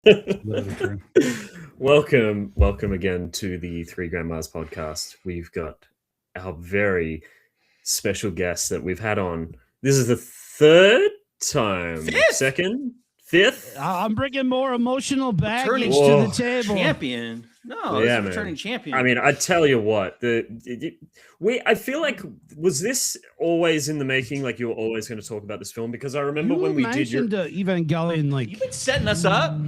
Literally true. Welcome again to the Three Grandmas podcast. We've got our very special guest that we've had on. This is the third time. Fifth? I'm bringing more emotional baggage Whoa. to the table. Champion. No, Yeah, this is returning man. champion. I mean, I tell you what, I feel like, was this always in the making? Like you were always going to talk about this film? Because I remember when we did your Evangelion, like You've been setting us up.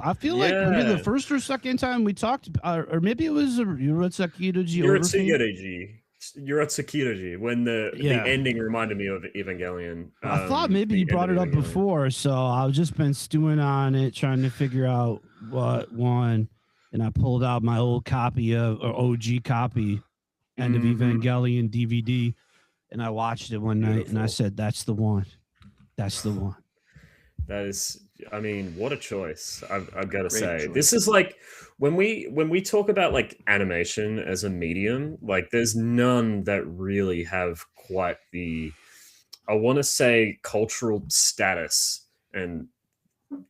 I feel like maybe Yeah. the first or second time we talked, or maybe it was Yuratsukidoji. Yuratsukidoji, when the ending reminded me of Evangelion. I thought maybe you brought it up before, so I've just been stewing on it, trying to figure out what one. And I pulled out my old copy or OG copy, End of Evangelion DVD, and I watched it one night, and I said, "That's the one. That's the one." That is, I mean, what a choice! I've got to say, choice. this is like when we talk about like animation as a medium, like there's none that really have quite the, I want to say, cultural status and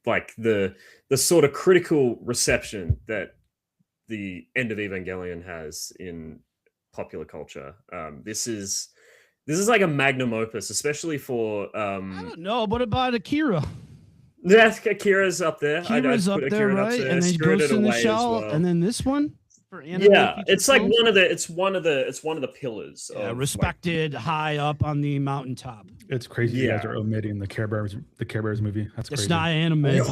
like the sort of critical reception that the End of Evangelion has in popular culture. This is like a magnum opus, especially for I don't know. What about Akira? Yeah, Akira's up there. Akira's up there, right? And then Ghost in the Shell, and then this one for anime. Yeah, it's like one of the pillars. Of, respected, high up on the mountaintop. It's crazy. You guys are omitting the Care Bears movie. That's crazy. It's not anime.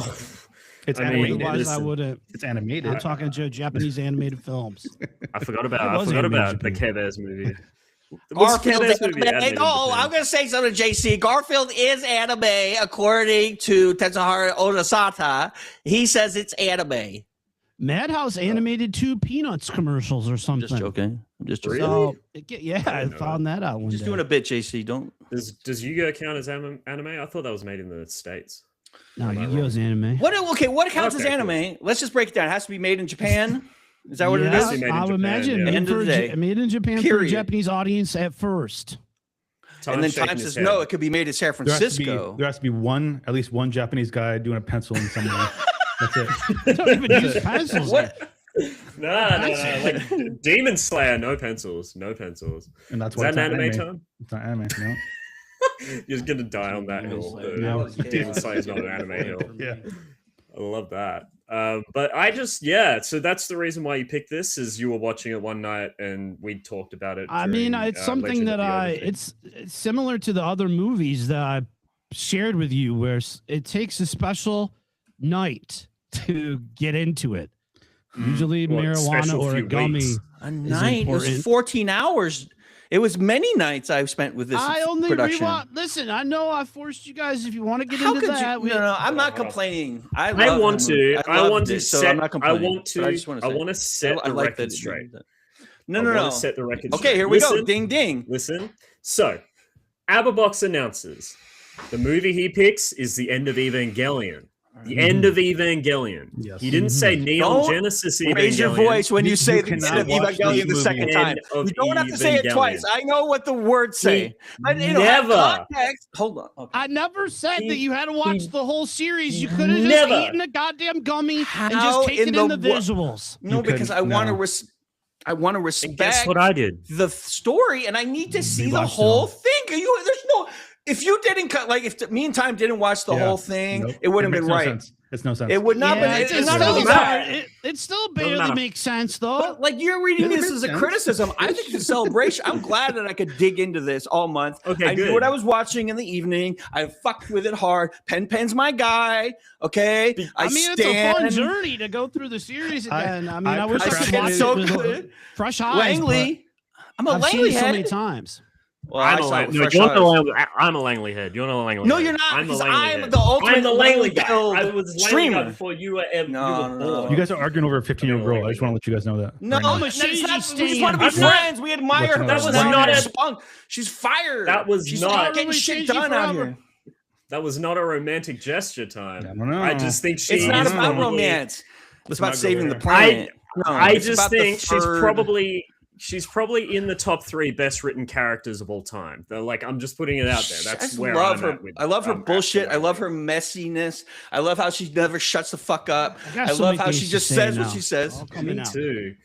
It's animated. Otherwise, I wouldn't. It's animated. I'm talking Japanese animated films. I forgot about the Care Bears movie. Garfield anime. I'm going to say something, JC. Garfield is anime, according to Tetsuhara Onosata. He says it's anime. Madhouse animated 2 Peanuts commercials or something. I'm just joking. So, I found that out one Just day. doing a bit, JC. Don't. Does Yu-Gi-Oh count as anime? I thought that was made in the States. No, Yu-Gi-Oh's anime. What counts as anime? Let's just break it down. It has to be made in Japan. Is that what it is? I would imagine End of the day. made in Japan for a Japanese audience at first. And then Time says no, it could be made in San Francisco. There has to be at least one Japanese guy doing a pencil in somewhere. That's it. They don't even use pencils. What? No. Like Demon Slayer, no pencils. And that's Is why that an anime term? It's not anime, no. You're just gonna die on that hill. Demon Slayer is not an anime hill. Yeah. I love that. But so that's the reason why you picked this, is you were watching it one night and we talked about it. I mean, it's something that it's similar to the other movies that I shared with you, where it takes a special night to get into it. Usually marijuana or a gummy. A night. It was 14 hours. It was many nights I've spent with this production. Listen, I know I forced you guys. If you want to get into that, no, I'm not complaining. I want to set the like record straight. No. Set the record straight. Okay, here we go. Ding, ding. Listen. So, Abbabox announces the movie he picks is the End of Evangelion. The End of Evangelion. Yes. He didn't say Neon Genesis Evangelion. Raise your voice when you say the End of Evangelion the second time. You don't have to say it twice. I know what the words say. Never. Hold on. Okay. I never said that you had to watch the whole series. You could have just eaten a goddamn gummy and just taken in the visuals. No, because I want to respect. And guess what I did? The story, and I need to see the whole thing. If you didn't if me and Time didn't watch the whole thing, it wouldn't have been right. Sense. It's no sense. It would not. It still barely makes sense, though. But, you're reading this as a criticism. I think it's a celebration. I'm glad that I could dig into this all month. Okay, I knew what I was watching in the evening. I fucked with it hard. Pen's my guy. Okay. It's a fun journey to go through the series again. I wish I could watch it with fresh eyes. Langley. I'm a Langley head. So many times. Well, I'm a Langley head. You're not a Langley. No, head. you're not. I'm the ultimate. I'm the Langley guy. I was streamer before you were. No. You guys are arguing over a 15-year-old girl. I just want to let you guys know that. No, right we just want to be friends. We admire her. That was not a spunk. She's fired. That was She's not getting shit done out here. That was not a romantic gesture, Time. I don't know. I just think it's not about romance. It's about saving the planet. I just think she's probably she's probably in the top 3 best written characters of all time. They're like, I'm just putting it out there. That's where love I'm her. at with, I love her bullshit. I love her messiness. I love how she never shuts the fuck up. I love how she just says what she says. Me too.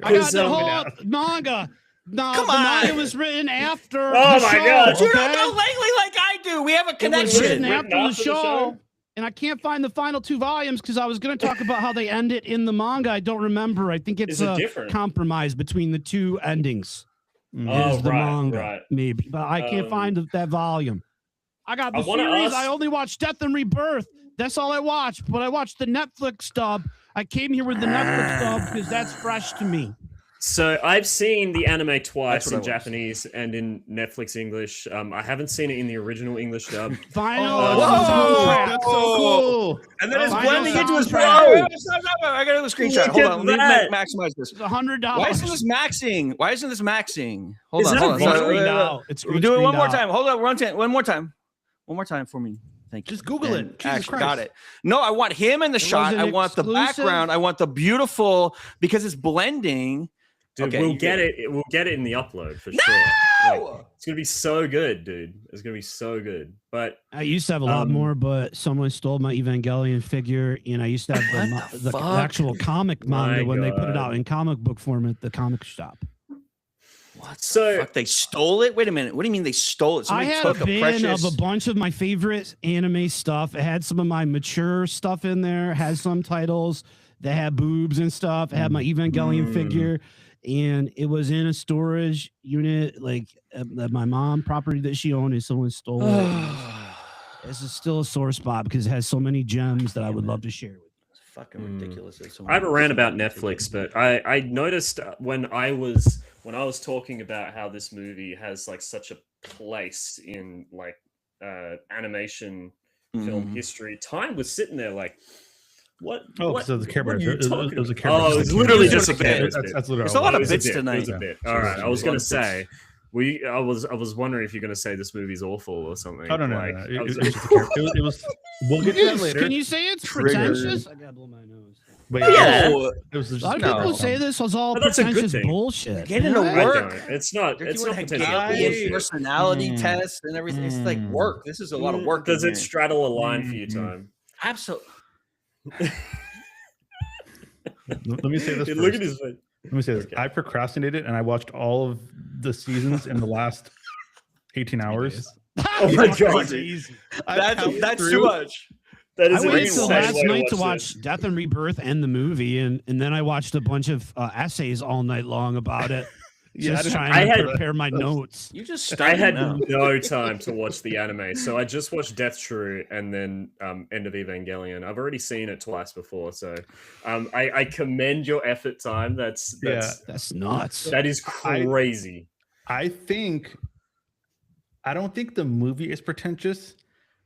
I got the whole manga. No, Come the on. manga was written after. Oh the my show, God. You don't okay? know Langley like I do. We have a It was connection. written Written after the show, and I can't find the final 2 volumes because I was going to talk about how they end it in the manga. I don't remember. I think it's Is it a different? compromise between the 2 endings. Oh, Is the right, manga, right. maybe, but I can't find that volume. I got the I wanna series. ask- I only watched Death and Rebirth. That's all I watched. But I watched the Netflix dub. I came here with the Netflix dub because that's fresh to me. So I've seen the anime twice what I in watched. Japanese and in Netflix English. I haven't seen it in the original English dub. Final Whoa! soundtrack. That's so cool. And then it's Final blending into his soundtrack. I got a screenshot. Look Hold at on. Let that. me maximize this. It's $100. Why isn't this maxing? Why isn't this maxing? Hold Is on. that Hold on. a It's volume? screened out. It's We'll do it one screened more out. time. Hold on. One more time. One more time for me. Thank you. Just Google it. And Jesus actually, Christ. got it. No, I want him in the shot. wasn't I want the exclusive? background. I want the beautiful because it's blending. Dude, Okay, we'll you get get it. We'll get it in the upload for sure. Like, it's gonna be so good, dude. It's gonna be so good. But I used to have a lot more, but someone stole my Evangelion figure, and I used to have What the the fuck? actual comic manga My when they put it God. out in comic book form at the comic shop. What? so Fuck, they stole it? Wait a minute. What do you mean they stole it? I Somebody had took a a bin precious. of a bunch of my favorite anime stuff. It had some of my mature stuff in there, had some titles that had boobs and stuff. It had my Evangelion figure, and it was in a storage unit, like at my mom property that she owned, and someone stole it. This is still a sore spot because it has so many gems that I would love to share with you. It's fucking ridiculous. that someone I have a would rant do about that. Netflix, but I noticed when I was talking about how this movie has like such a place in like animation film Mhm. history. Time was sitting there like, what? Oh, what, so the Care what are Bears. you It was talking a about? Care Oh, Bears. it was Care literally Bears. just a Care Bears bit. That's literally There's a lot It of was bits bit. It was tonight. a bit. All right, I was a lot gonna of bits. say, I was wondering if you're gonna say this movie's awful or something. Oh, no. Like, It I was- was just a Care- it was. We'll get to that later. Can you say it's Triggered. pretentious? I gotta blow my nose. But Yeah. No, it was just A lot of No. people say this was all But that's a good pretentious thing. bullshit. Get into Yeah. I work. don't. It's not. They're It's doing not a potential gap bullshit. personality test and everything. It's like work. This is a lot of work. Does in it here. straddle a line for you, Time? Absolutely. Let me say this. Dude, look first. at his face. Let me say this. Okay. I procrastinated and I watched all of the seasons in the last 18 hours. Oh my god, That's too much. that I is an waited till insane last way night to watch watch Death and Rebirth and the movie, and then I watched a bunch of essays all night long about it. Yeah, Just I trying to had- prepare my notes. You just I started had now. no time to watch the anime, so I just watched Death True and then End of Evangelion. I've already seen it twice before, so I commend your effort, Time. That's That's nuts. that is crazy. I don't think the movie is pretentious.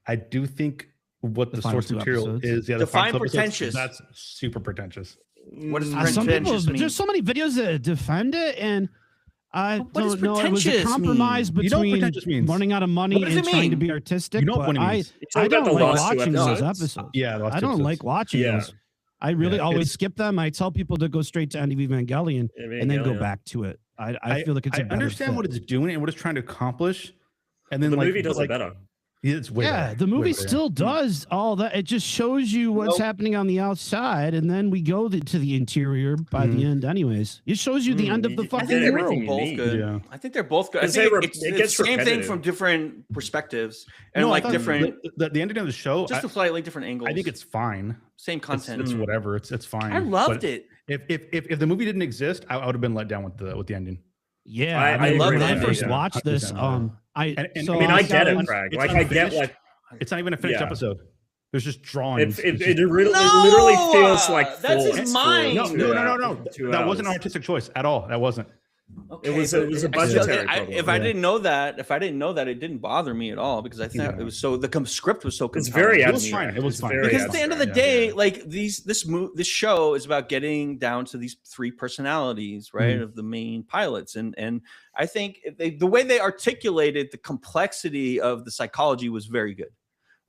I do think what the final source two material episodes. is. Yeah, Define the final two episodes, pretentious. That's super pretentious. What does Some people, pretentious mean? there's so many videos that defend it, and I What does don't know. It was a pretentious compromise mean? You know what between pretentious means? running out of money What does and it trying to mean? be artistic. You know but what it means? I talking don't about the like last two watching those episodes? episodes. Yeah, the last I two don't like episodes. watching Yeah. those. I really Yeah, always it's- skip them. I tell people to go straight to End of Evangelion and then go Evangelion. back to it. I feel like it's a I better understand fit. what it's doing and what it's trying to accomplish, and then The like movie does like, it better. Yeah, it's way Yeah, better. the Way movie better. still does all that. It just shows you what's happening on the outside, and then we go to the interior by the end. Anyways, it shows you the end of the I fucking think everything world. you both need. good. Yeah. I think they're both good. I 'Cause think they it's it the gets same thing repetitive. from different perspectives and No, I like thought different, the ending of the show. just I, a slightly different angles. I think it's fine. same It's, content. it's whatever. It's fine. I loved But it. If the movie didn't exist, I would have been let down with the ending. Yeah, I I mean, love when I that. first Yeah, watched this, 100%. And- so I I mean, I get it, it's Frag. Like, I get unfinished. like It's not even a finished Yeah. episode. There's just drawings. it It's just- literally No! feels like That's his forced mind. for no. 2 That wasn't an hours. artistic choice at all. That wasn't. It was a but budgetary I- problem. if I Yeah. didn't know that, it didn't bother me at all because I thought Yeah. it was so the script was so It's compelling. very It was abstract. fine. It was It's fine. very Because at the end of the abstract. day, like this show is about getting down to these three personalities, right, of the main pilots, and I think the way they articulated the complexity of the psychology was very good,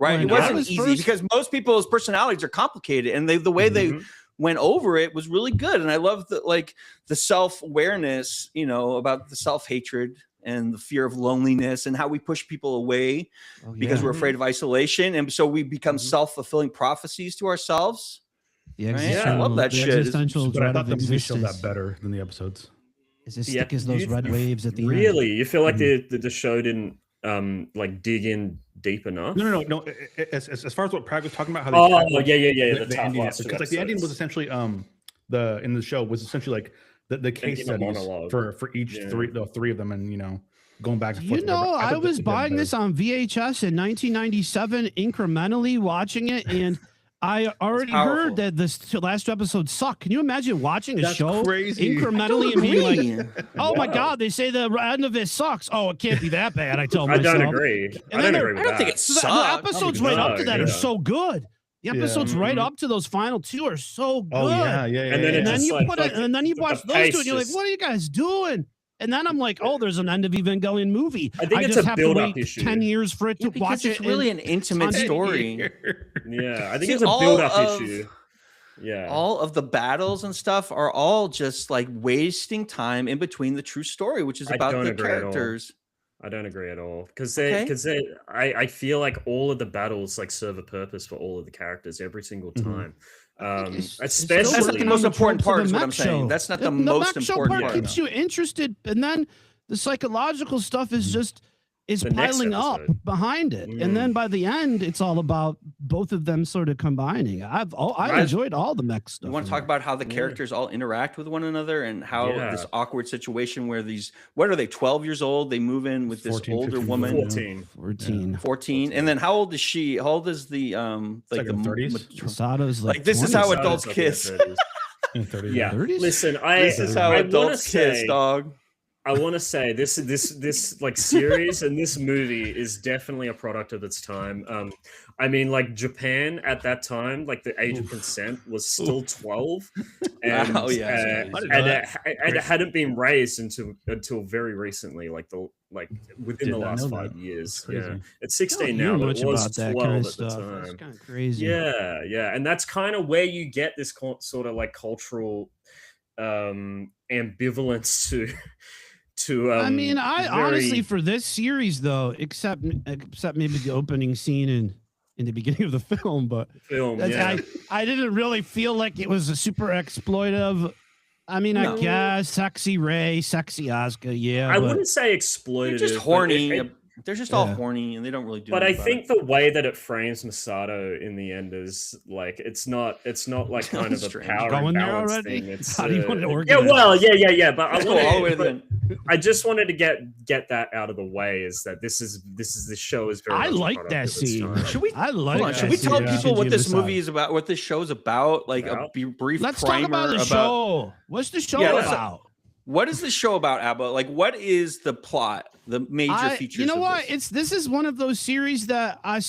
right? When It I wasn't was easy first- because most people's personalities are complicated, and the way they Mhm. went over it was really good. And I love the self-awareness, about the self-hatred and the fear of loneliness and how we push people away because we're afraid of isolation. And so we become self-fulfilling prophecies to ourselves. Right? I love that shit. But I thought the movie showed that better than the episodes. Is as thick as those red waves at the end. Really? You feel like the show didn't dig in deep enough? No. As far as what Prague was talking about, how the ending, because like the ending was essentially in the show was essentially like the case studies for each the three of them, and going back and forth. I was buying this on VHS in 1997, incrementally watching it, and I already heard that this last episode sucked. Can you imagine watching a show incrementally and being like, "Oh my god, they say the end of it sucks. Oh, it can't be that bad." I tell myself. I don't agree. And I don't think it sucks. The episodes right up to that are so good. The episodes right up to those final two are so good. Oh yeah. And then you put it, and then you watch those two, and you're like, "What are you guys doing?" And then I'm like, "Oh, there's an end of Evangelion movie." I think it's just a have to build-up wait issue. 10 years for it to watch it. It's really an intimate story. Yeah, I think it's a build-up issue. Yeah, all of the battles and stuff are all just like wasting time in between the true story, which is about the characters. I don't agree at all because I feel like all of the battles like serve a purpose for all of the characters every single time. Especially that's not the most important part is what I'm saying. That's not the most important part. Keeps you interested, and then the psychological stuff is just piling up behind it, and then by the end it's all about both of them sort of combining. I enjoyed all the mech stuff. You want to talk about how the characters all interact with one another and how this awkward situation where what are they, 12 years old, they move in with this older woman, 14, and then how old is she? How old is the like the 30s? Masato's like this is how adults kiss. Yeah, listen, this is how adults kiss, dog. I want to say this like series and this movie is definitely a product of its time. I mean, like Japan at that time, like the age of consent was still 12, and it hadn't been raised until very recently, like within the last 5 years. Yeah, it's 16 now, but it was 12 at the time. That's kind of crazy. Yeah, and that's kind of where you get this sort of like cultural ambivalence to. I mean, honestly, for this series though, except maybe the opening scene in the beginning of the film, but I didn't really feel like it was a super exploitive. I mean, I guess sexy Rey, sexy Asuka, I wouldn't say exploitive. They're just horny. They're just all horny, and they don't really do. But I think the way that it frames Masato in the end is like it's not like kind of a power and balance thing. It's how do you want to organize? Yeah. But I just wanted to get that out of the way. Is that this show is very. I like that scene. Should we tell people what this movie is about? What this show is about? Like a brief. Let's primer talk about the show. What's the show about? What is the show about, Abba? Like, what is the plot? The major features. You know what? This is one of those series that I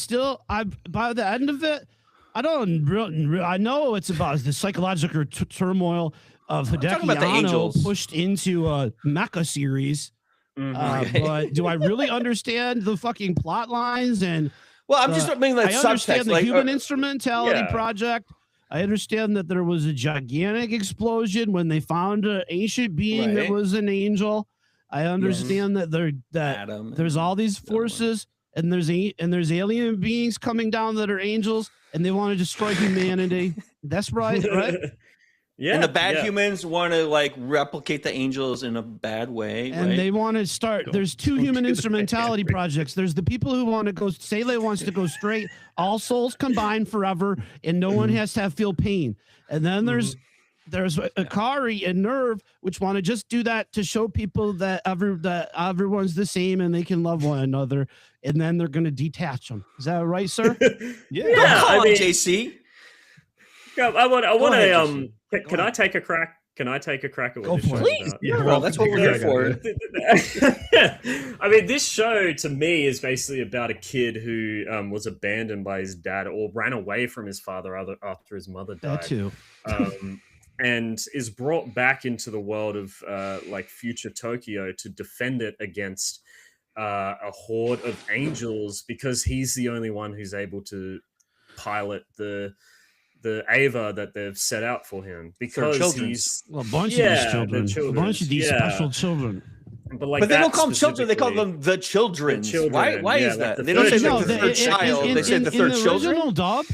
by the end of it, I know it's about the psychological turmoil of Hideki Anno pushed into a mecha series. But do I really understand the fucking plot lines? And I'm just like I understand the human instrumentality project. I understand that there was a gigantic explosion when they found an ancient being that was an angel. I understand that there's all these forces and there's alien beings coming down that are angels and they want to destroy humanity. That's right? Yeah. And the bad humans want to like replicate the angels in a bad way. And they want to start. There's two human instrumentality projects. There's the people who want to go. Sayla wants to go straight, all souls combined forever, and no one has to feel pain. And then there's Akari and Nerve, which want to just do that to show people that everyone's the same and they can love one another. And then they're going to detach them. Is that right, sir? Yeah. Don't call on JC. Yeah, I want to. Can I take a crack? Can I take a crack at what this show is about? Yeah, that's what we're here for. I mean, this show to me is basically about a kid who was abandoned by his dad or ran away from his father after his mother died. That too. And is brought back into the world of like future Tokyo to defend it against a horde of angels because he's the only one who's able to pilot the Ava that they've set out for him, because he's a bunch of these children, a bunch of these special children. But they don't call them children; they call them the children. Why is that? They don't say the third child; they say the third children. In the original dub,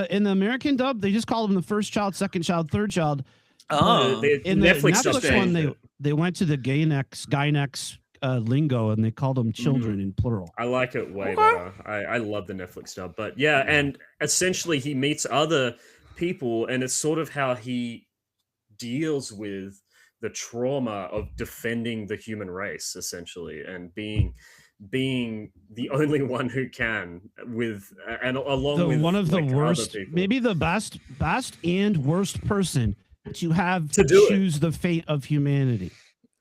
in the American dub, they just call them the first child, second child, third child. In the Netflix one, they went to the Gynex lingo, and they called them children in plural. I like it way better. I love the Netflix dub, but yeah, and essentially he meets other people, and it's sort of how he deals with the trauma of defending the human race, essentially, and being the only one who can, with and along with one of the worst, maybe the best and worst person to have to choose the fate of humanity.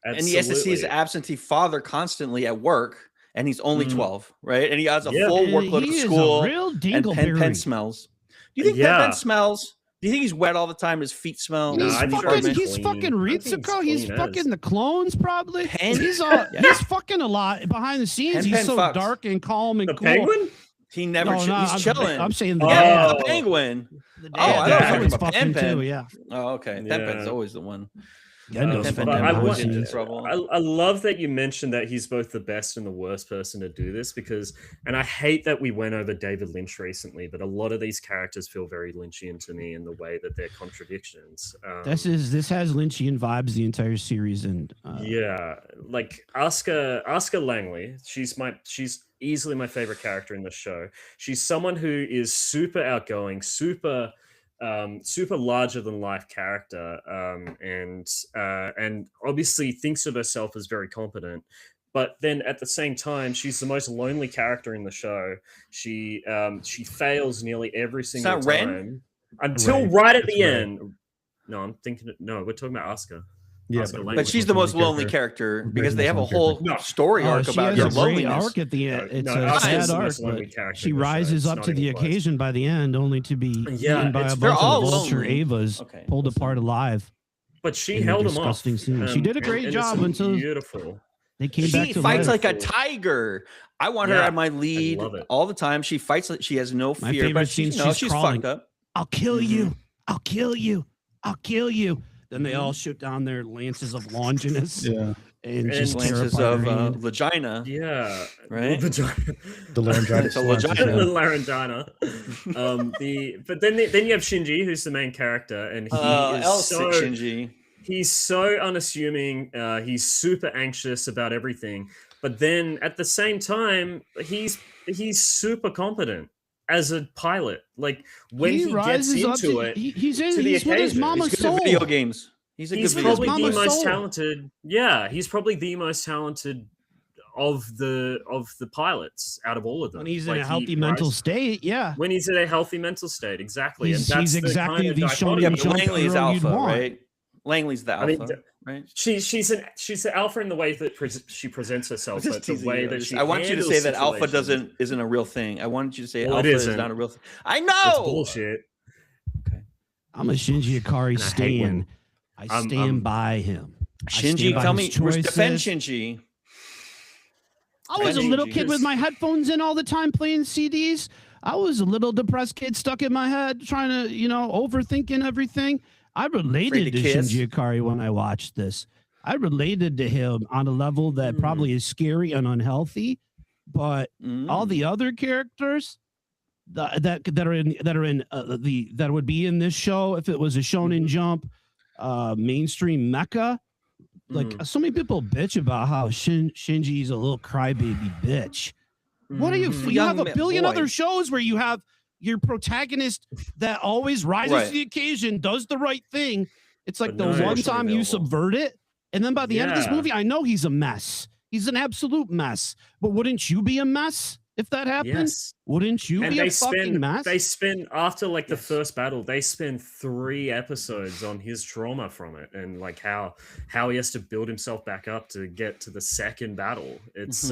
Absolutely. And he has to see his absentee father constantly at work, and he's only 12, right? And he has a full workload of school. And Pen smells. Do you think Pen smells? Do you think he's wet all the time? His feet smell. He's fucking Ritsuko. He's fucking the clones, probably. He's fucking a lot behind the scenes. He's so dark and calm and cool. Penguin? He never. He's chilling. I'm saying the penguin. I thought it was fucking too. Yeah. Oh, okay. Pen's always the one. I love that you mentioned that he's both the best and the worst person to do this, and I hate that we went over David Lynch recently, but a lot of these characters feel very Lynchian to me in the way that they're contradictions. This has Lynchian vibes the entire series, and like Asuka Langley, she's easily my favorite character in the show. She's someone who is super outgoing, super larger than life character, and obviously thinks of herself as very competent, but then at the same time she's the most lonely character in the show. She fails nearly every single time until right at the end. No, we're talking about Asuka. Yeah, but she's the most lonely character because they have a whole story arc about her loneliness. Arc at the end. It's a sad arc, but she rises up to the occasion by the end, only to be eaten by a bunch of vulture Avas, pulled apart alive. But she held him off. She did a great job until beautiful. They came back to fights like a tiger. I want her at my lead all the time. She fights like she has no fear, but she's fucked up. I'll kill you. I'll kill you. I'll kill you. Then they all shoot down their lances of Longinus. And just lances of vagina. Yeah. Right? The laryngitis. The laryngina. But then you have Shinji, who's the main character, and he is Shinji. He's so unassuming. He's super anxious about everything. But then at the same time, he's super competent as a pilot. Like when he gets into it, he's with his mama's soul. Video games. He's probably the most talented. Yeah, he's probably the most talented of the pilots out of all of them. When he's in a healthy mental state, When he's in a healthy mental state, exactly. He's exactly the Langley is alpha, right? Langley's the alpha. Right? She's an alpha in the way that she presents herself, but the way that she. I want you to say that alpha isn't a real thing. I wanted you to say alpha is not a real thing. I know. It's bullshit. Okay. I'm a Shinji Ikari stan. I stand by him. Shinji, tell me, defend Shinji. I was a little kid with my headphones in all the time playing CDs. I was a little depressed kid stuck in my head trying to, overthinking everything. I related to Shinji Ikari when I watched this. I related to him on a level that probably is scary and unhealthy, but all the other characters that would be in this show if it was a Shonen Jump mainstream mecha, like so many people bitch about how Shinji's a little crybaby bitch. What are you? You have a billion other shows where you have your protagonist that always rises to the occasion, does the right thing. It's like the one time you subvert it, and then by the end of this movie, I know he's a mess. He's an absolute mess. But wouldn't you be a mess if that happened? Yes. Wouldn't you be a fucking mess? They spend after the first battle, they spend 3 episodes on his trauma from it and like how he has to build himself back up to get to the second battle. It's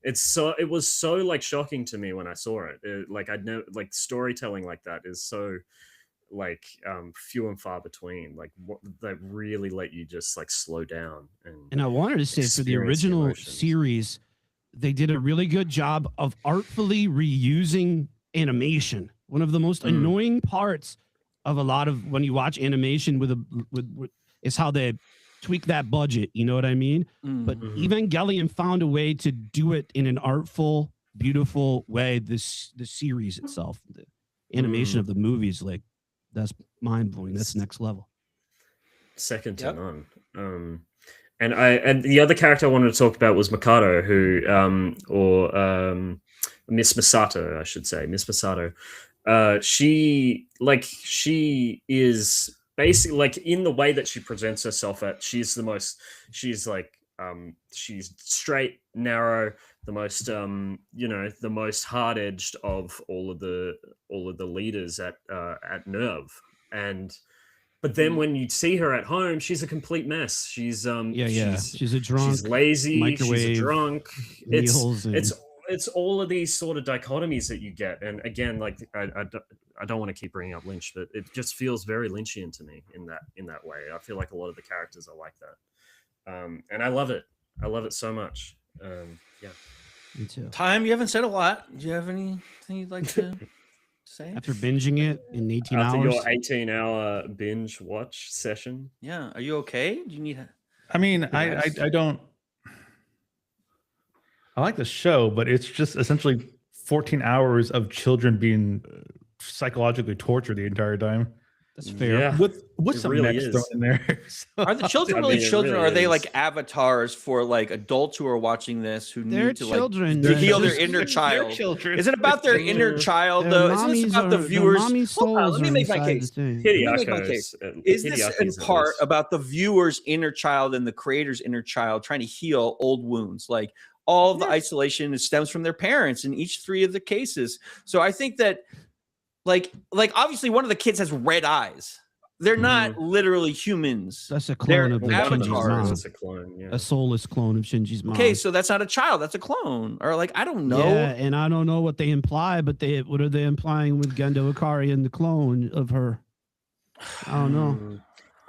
it was so like shocking to me when I saw it. I'd never storytelling like that is so few and far between. They really let you just slow down. And I wanted to say for the original series, they did a really good job of artfully reusing animation. One of the most annoying parts of a lot of when you watch animation with is how they tweak that budget. You know what I mean? But Evangelion found a way to do it in an artful, beautiful way. The series itself, the animation of the movies, like that's mind blowing. That's next level. Second to none. And the other character I wanted to talk about was Mikado, or Miss Masato, I should say, Miss Masato. She is basically, like, in the way that she presents herself she's straight, narrow, the most the most hard-edged of all of the leaders at Nerve. But then when you see her at home, she's a complete mess. She's she's a drunk, she's lazy, she's a drunk. It's all of these sort of dichotomies that you get. And again, like, I don't want to keep bringing up Lynch, but it just feels very Lynchian to me in that way. I feel like a lot of the characters are like that. And I love it. I love it so much. Yeah. Me too. Time, you haven't said a lot. Do you have anything you'd like to say? After binging it in 18 hours? After your 18-hour binge watch session? Yeah. Are you okay? Do you need... I mean, I don't... I like the show, but it's just essentially 14 hours of children being psychologically tortured the entire time. That's fair. Yeah, with some really mechs thrown in there. Are the children really children, or are they like avatars for like adults who are watching this who need to children, to heal their inner child? Children. Is it about their inner child though? Isn't this about the viewers? Let me make my case. Is this in part about the viewer's inner child and the creator's inner child trying to heal old wounds? Like, all of the isolation stems from their parents in each three of the cases. So I think that like obviously one of the kids has red eyes. They're not literally humans. That's a clone of Shinji's mom. That's a clone, yeah. A soulless clone of Shinji's mom. Okay, so that's not a child. That's a clone. Or like, I don't know. Yeah, and I don't know what they imply, but what are they implying with Gendo Ikari and the clone of her? I don't know.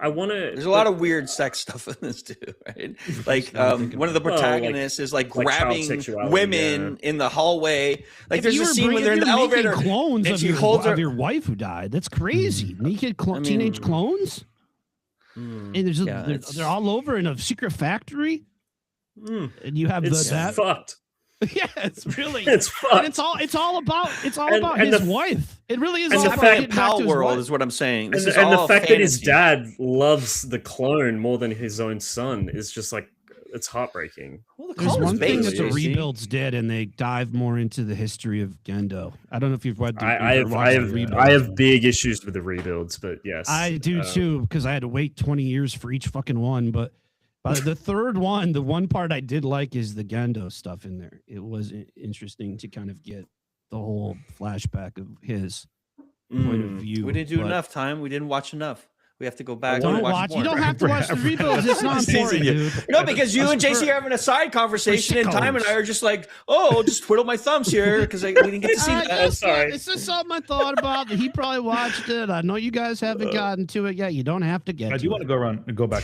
There's a lot of weird sex stuff in this too, right? Like one of the protagonists is like grabbing women in the hallway. Like there's a scene where they're in the elevator, clones and she holds your wife who died. That's crazy. Naked teenage clones, and they're all over in a secret factory. And you have that fucked. Yeah, it's really fucked. And it's all about his wife. It really is. All about the Pal world, is what I'm saying. And the fact that his dad loves the clone more than his own son is just like, it's heartbreaking. Well, the There's one thing that the rebuilds did, and they dive more into the history of Gendo. I don't know if you've read. I have big issues with the rebuilds, but yes, I do too, because I had to wait 20 years for each fucking one, but. The third one, the one part I did like is the Gendo stuff in there. It was interesting to kind of get the whole flashback of his point of view. We didn't do enough time. We didn't watch enough. We have to go back. Don't watch. You don't have to watch the rebuilds. It's not important, dude. No, because you and JC are having a side conversation, and Time and I are just like, oh, just twiddle my thumbs here because we didn't get to see that. Sorry. It's just something I thought about. He probably watched it. I know you guys haven't gotten to it yet. You don't have to get. I do want to go back,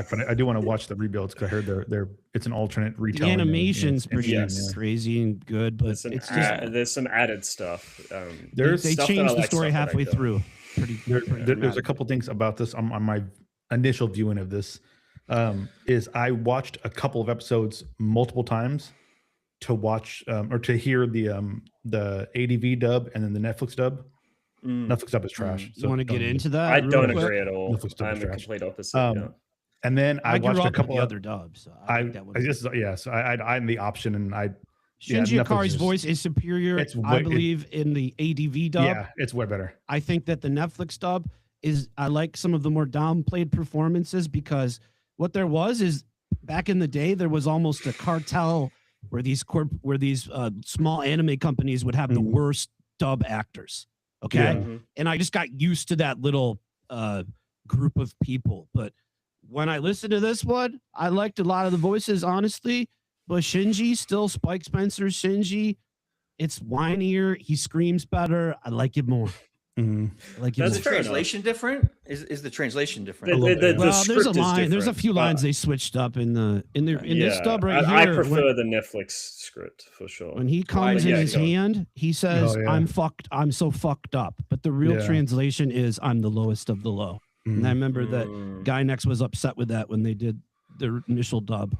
but I do want to watch the rebuilds because I heard it's an alternate retelling. The animation's pretty crazy and good, but there's some added stuff. They changed the story halfway through. There's a couple things about this on my initial viewing of this. Is I watched a couple of episodes multiple times to watch or to hear the ADV dub and then the Netflix dub. Netflix dub is trash. So you want to get into that? I don't agree at all. I'm the complete opposite. And then I watched a couple of other dubs. I'm the option, and Shinji Ikari's voice is superior, I believe, in the ADV dub. Yeah, it's way better. I think that the Netflix dub I like some of the more downplayed performances, because what there was is back in the day, there was almost a cartel where these small anime companies would have the worst dub actors. Okay. Yeah. And I just got used to that little group of people. But when I listened to this one, I liked a lot of the voices, honestly. But Shinji, still Spike Spencer's Shinji. It's whinier. He screams better. I like it more. Like, is the translation different? Is the translation different? Well, there's a line. There's a few lines they switched up in this dub right here. I prefer the Netflix script for sure. When he comes in his hand, he says, "I'm fucked. I'm so fucked up." But the real translation is, "I'm the lowest of the low." And I remember that Guy Next was upset with that when they did their initial dub.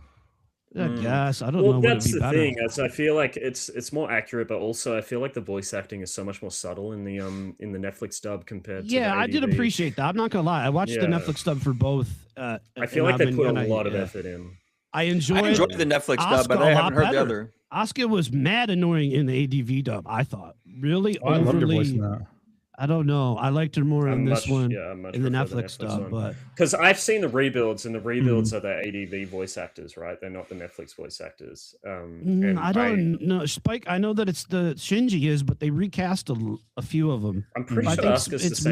I guess I don't know. That's the thing. I feel like it's more accurate, but also I feel like the voice acting is so much more subtle in the Netflix dub compared to the ADV. I did appreciate that. I'm not gonna lie. I watched the Netflix dub for both. I feel like they put a lot of effort in. I enjoyed the Netflix dub, but I haven't heard the other. Oscar was mad annoying in the ADV dub. I thought really overly. I loved her voice in that. I don't know. I liked her more in this one, in the Netflix dub, but because I've seen the rebuilds, and the rebuilds are the ADV voice actors, right? They're not the Netflix voice actors. I don't know. Spike, I know that it's the Shinji is, but they recast a few of them. I'm pretty sure it's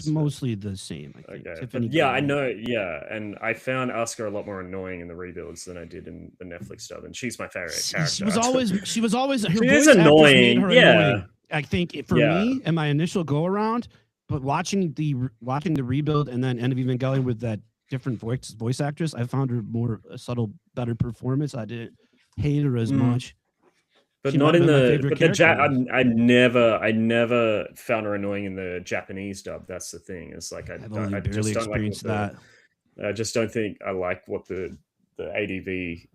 mostly the same. I think. Okay. I know. Yeah, and I found Asuka a lot more annoying in the rebuilds than I did in the Netflix dub, and she's my favorite character. She was always her she voice is annoying. Annoying. I think for me and my initial go around, but watching the rebuild and then End of Evangelion with that different voice actress, I found her more subtle, better performance. I didn't hate her as much, but not in the. I never found her annoying in the Japanese dub. That's the thing. It's like I just don't like that. I just don't think I like what the ADV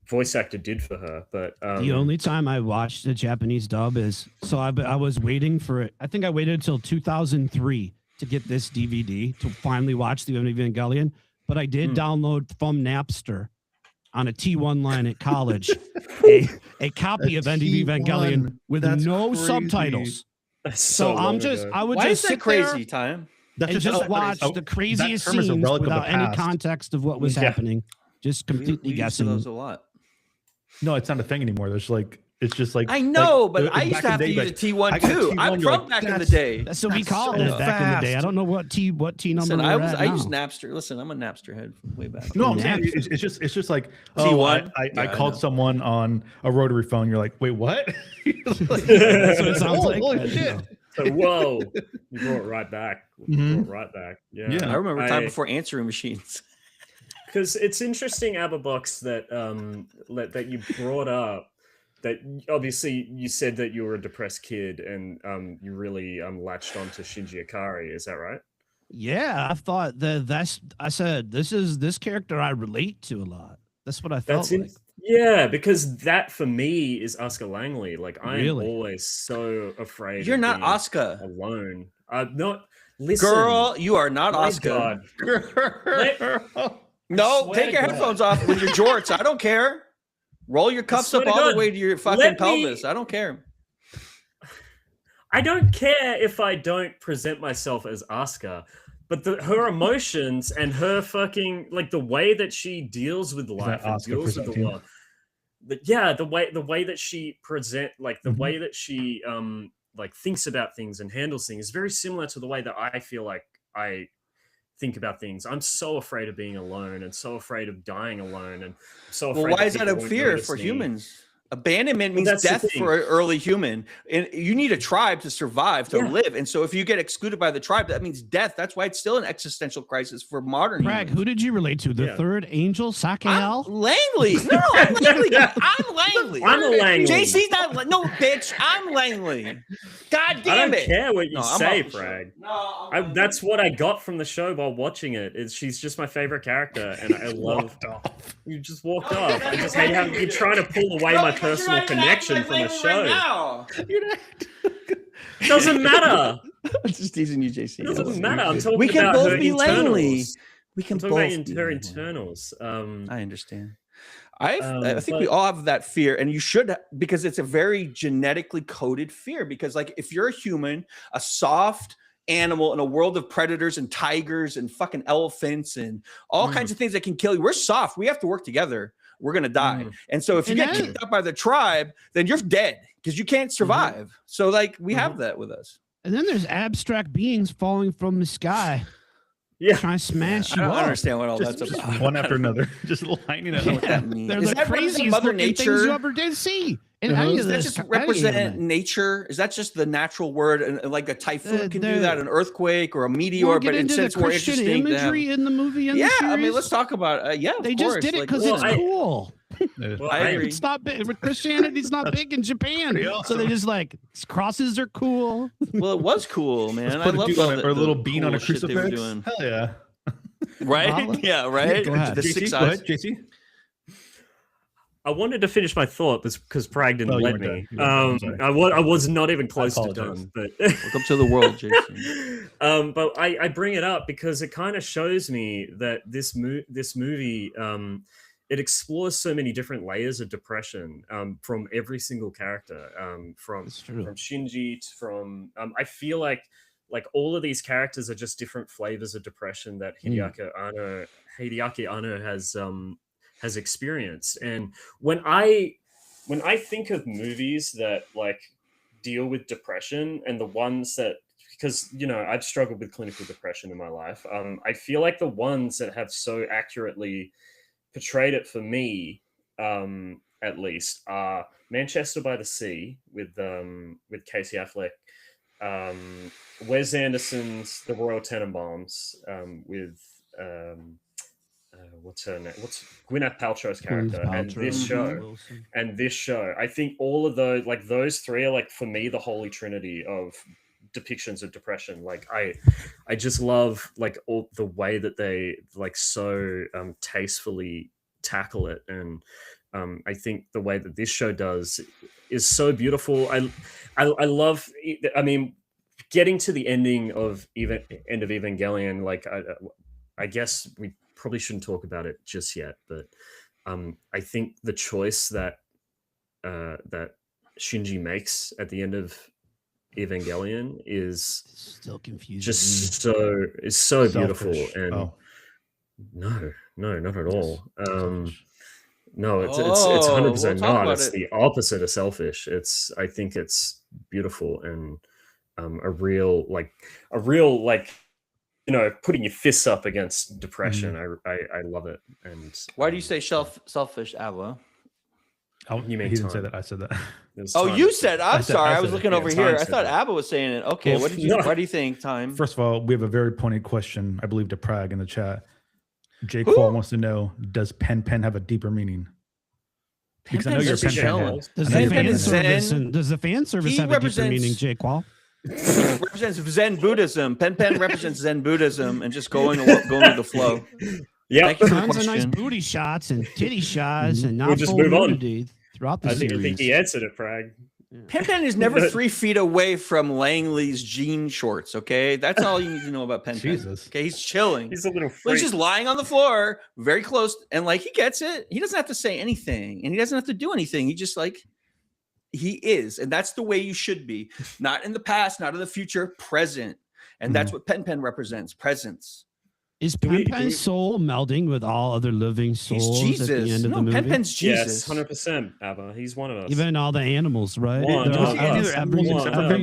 voice actor did for her. But the only time I watched the Japanese dub is I was waiting for it. I think I waited until 2003 to get this DVD to finally watch the Evangelion, but I did download from Napster on a T1 line at college a copy of End of Evangelion with no subtitles. I would just sit crazy time. And just watch the craziest scenes without any context of what was happening. Just completely guessing. Those a lot. No, it's not a thing anymore. It's just like I know, but I used to have to use a T1 too. I'm from back in the day. That's what we called it back in the day. I don't know what T number. Listen, I used Napster. Listen, I'm a Napster head from way back. No, I'm saying it's just like T1. I called someone on a rotary phone. You're like, wait, what? That's what it sounds like. Holy shit. So, whoa, you brought it right back. Right back. Yeah. I remember time before answering machines. Because it's interesting, Abbabox, that you brought up that obviously you said that you were a depressed kid and you really latched onto Shinji Ikari. Is that right? Yeah, I thought I said this character I relate to a lot. That's what I felt like. Yeah, because that for me is Asuka Langley. Like I'm always so afraid. You're not Asuka alone. Not listen, girl. You are not Asuka. No, take your headphones off with your jorts. I don't care. Roll your cuffs up all the way to your fucking pelvis. I don't care. I don't care if I don't present myself as Asuka, but her emotions and her fucking like the way that she deals with life and deals with the world. The way that she way that she like thinks about things and handles things is very similar to the way that I feel like I think about things. I'm so afraid of being alone and so afraid of dying alone and so afraid. Well, why is that a fear for humans? Abandonment means death for an early human. And you need a tribe to survive, to live. And so if you get excluded by the tribe, that means death. That's why it's still an existential crisis for modern humans. Who did you relate to? The third angel, Sakael? Langley. No, I'm Langley. I'm Langley. I'm a Langley. JC's not. No, bitch. I'm Langley. God damn it. I don't care what you say, Frag. That's what I got from the show while watching it. She's just my favorite character. And I love... You just walked off. I just hate how you're trying to pull away my personal connection from a show. Doesn't matter. I'm just teasing you, JC. Doesn't matter. I'm talking we can about both her be Langley. internals. We can both be her internals. I understand. I think we all have that fear, and you should, because it's a very genetically coded fear. Because like if you're a human, a soft animal in a world of predators and tigers and fucking elephants and all kinds of things that can kill you, we're soft. We have to work together. We're going to die. And so if you get kicked out by the tribe, then you're dead because you can't survive. So like we have that with us. And then there's abstract beings falling from the sky. Trying to smash you up. I don't understand what all that's about. One after another. Just lining up. They're the craziest Mother Nature things you ever did see. And does that just represent nature? Is that just the natural word? And like a typhoon can do that, an earthquake or a meteor. But instead, it's more interesting imagery in the movie. And I mean, let's talk about it. They just did it because it's cool. Well, I agree. It's not big. Christianity's not big in Japan, so they just like crosses are cool. Well, it was cool, man. I love or a little bean on a crucifix. Hell yeah! Right? Yeah, right. Go ahead. The six eyes. JC. I wanted to finish my thought because Prague didn't let me. I was not even close to done. But welcome to the world, Jason. But I bring it up because it kind of shows me that this movie it explores so many different layers of depression from every single character, from Shinji from I feel like all of these characters are just different flavors of depression that Hideaki Anno has experienced. And when I think of movies that like deal with depression and the ones that, because I've struggled with clinical depression in my life, I feel like the ones that have so accurately portrayed it for me, at least, are Manchester by the Sea with Casey Affleck, Wes Anderson's The Royal Tenenbaums with what's her name? What's Gwyneth Paltrow's character? And this show. I think all of those, like those three, are like for me the holy trinity of depictions of depression. Like I just love like all the way that they like so tastefully tackle it, and I think the way that this show does is so beautiful. I love. I mean, getting to the ending of Evangelion, like I guess we probably shouldn't talk about it just yet, but I think the choice that Shinji makes at the end of Evangelion is still confusing. Just so beautiful. And no, not at all. No, it's 100% not. It's the opposite of selfish. I think it's beautiful and a real putting your fists up against depression. I love it. And why do you say selfish, Abba? You mean he didn't say that. I said that. You said. I'm sorry. I was looking over here. I thought Abba was saying it. Okay. Well, why do you think, Time? First of all, we have a very pointed question, I believe, to Prague in the chat. J. Qual wants to know: does Pen have a deeper meaning? Because I know you're a Pen head. Does the fan service have a deeper meaning, J. Qual? Represents Zen Buddhism. Pen represents Zen Buddhism and just going with the flow. Yeah, tons of nice booty shots and titty shots and not full nudity throughout the series. I think he answered it, Prague. Pen is never 3 feet away from Langley's jean shorts. Okay, that's all you need to know about Pen. Jesus. Okay, he's chilling. He's a little freak. He's just lying on the floor, very close, and like he gets it. He doesn't have to say anything, and he doesn't have to do anything. He just he is, and that's the way you should be. Not in the past, not in the future, present, and that's what Pen represents: presence. Is Pen's soul melding with all other living souls at the end of the movie? Pen's Jesus. Yes, 100%, Abba. He's one of us. Even all the animals, right? Every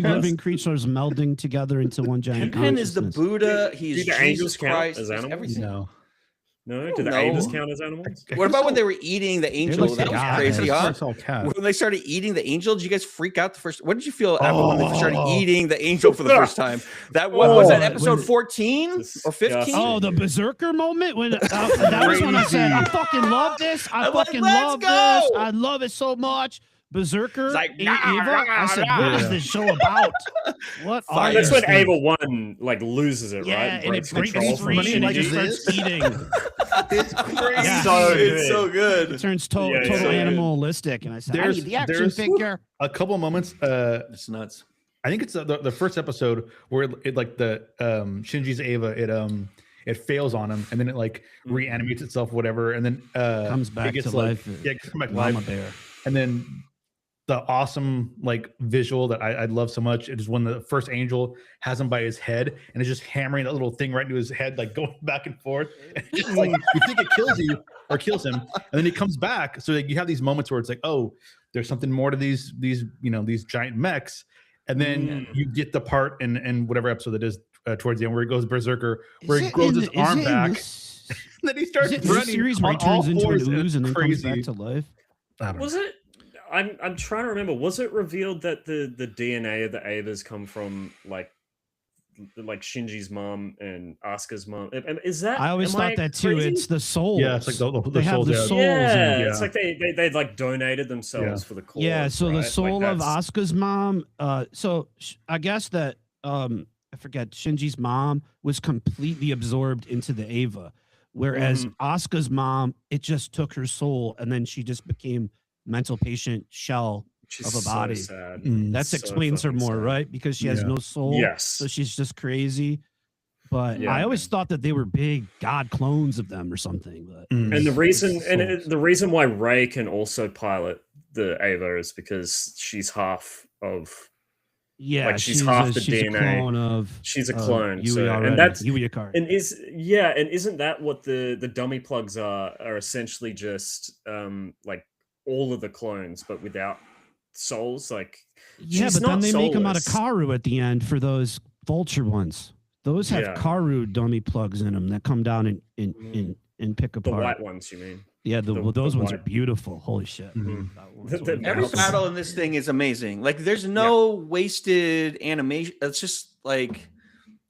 living creature is melding together into one giant Pen is the Buddha. He's Jesus Christ. As animals? Everything. No, do the angels count as animals? What about when they were eating the angel? That was crazy, huh? When they started eating the angel, did you guys freak out the first? What did you feel when they started eating the angel for the first time? That was that episode 14 or 15? Oh, the berserker moment when that was when I said, "I fucking love this. I fucking love this. I love it so much." Berserker, like, Eva. I said, "What is this show about? What?" That's when Ava 1 like loses it, right? And it breaks free and it just starts eating. It's crazy. Yeah. It's so good. It turns total animalistic, and I said, "I need the action figure." A couple of moments. It's nuts. I think it's the first episode where it like the Shinji's Ava it fails on him and then it like reanimates itself, whatever, and then comes back to life. Comes back Mama live. bear. And then the awesome like visual that I love so much, it is when the first angel has him by his head and is just hammering that little thing right into his head, like going back and forth. And it's just like you think it kills you or kills him, and then he comes back. So like, you have these moments where it's like, oh, there's something more to these giant mechs, and then you get the part in whatever episode it is towards the end where he goes berserker, where he grows his arm back, and then he starts running. Series where he turns into an ooze and then comes back to life. Was it? I'm trying to remember. Was it revealed that the DNA of the Evas come from like Shinji's mom and Asuka's mom? Is that? I always thought that too. Crazy? It's the souls. Yeah, it's like they have the souls. Yeah, it's like they like donated themselves for the cause. Yeah, so right? the soul of Asuka's mom. So I guess that I forget, Shinji's mom was completely absorbed into the Eva, whereas Asuka's mom, it just took her soul and then she just became mental patient shell of a body. So sad. That explains her more, right? Because she has no soul. Yes. So she's just crazy. But I always thought that they were big god clones of them or something. But and the reason why Rey can also pilot the Eva is because she's half of she's half the DNA. She's a clone. And that's and isn't that what the dummy plugs are essentially just like all of the clones but without souls? Like but then they make them out of Karu at the end for those vulture ones. Those have Karu dummy plugs in them that come down and pick apart. The white ones, you mean? Yeah, those ones are beautiful. Holy shit. Every battle in this thing is amazing. Like there's no wasted animation. It's just like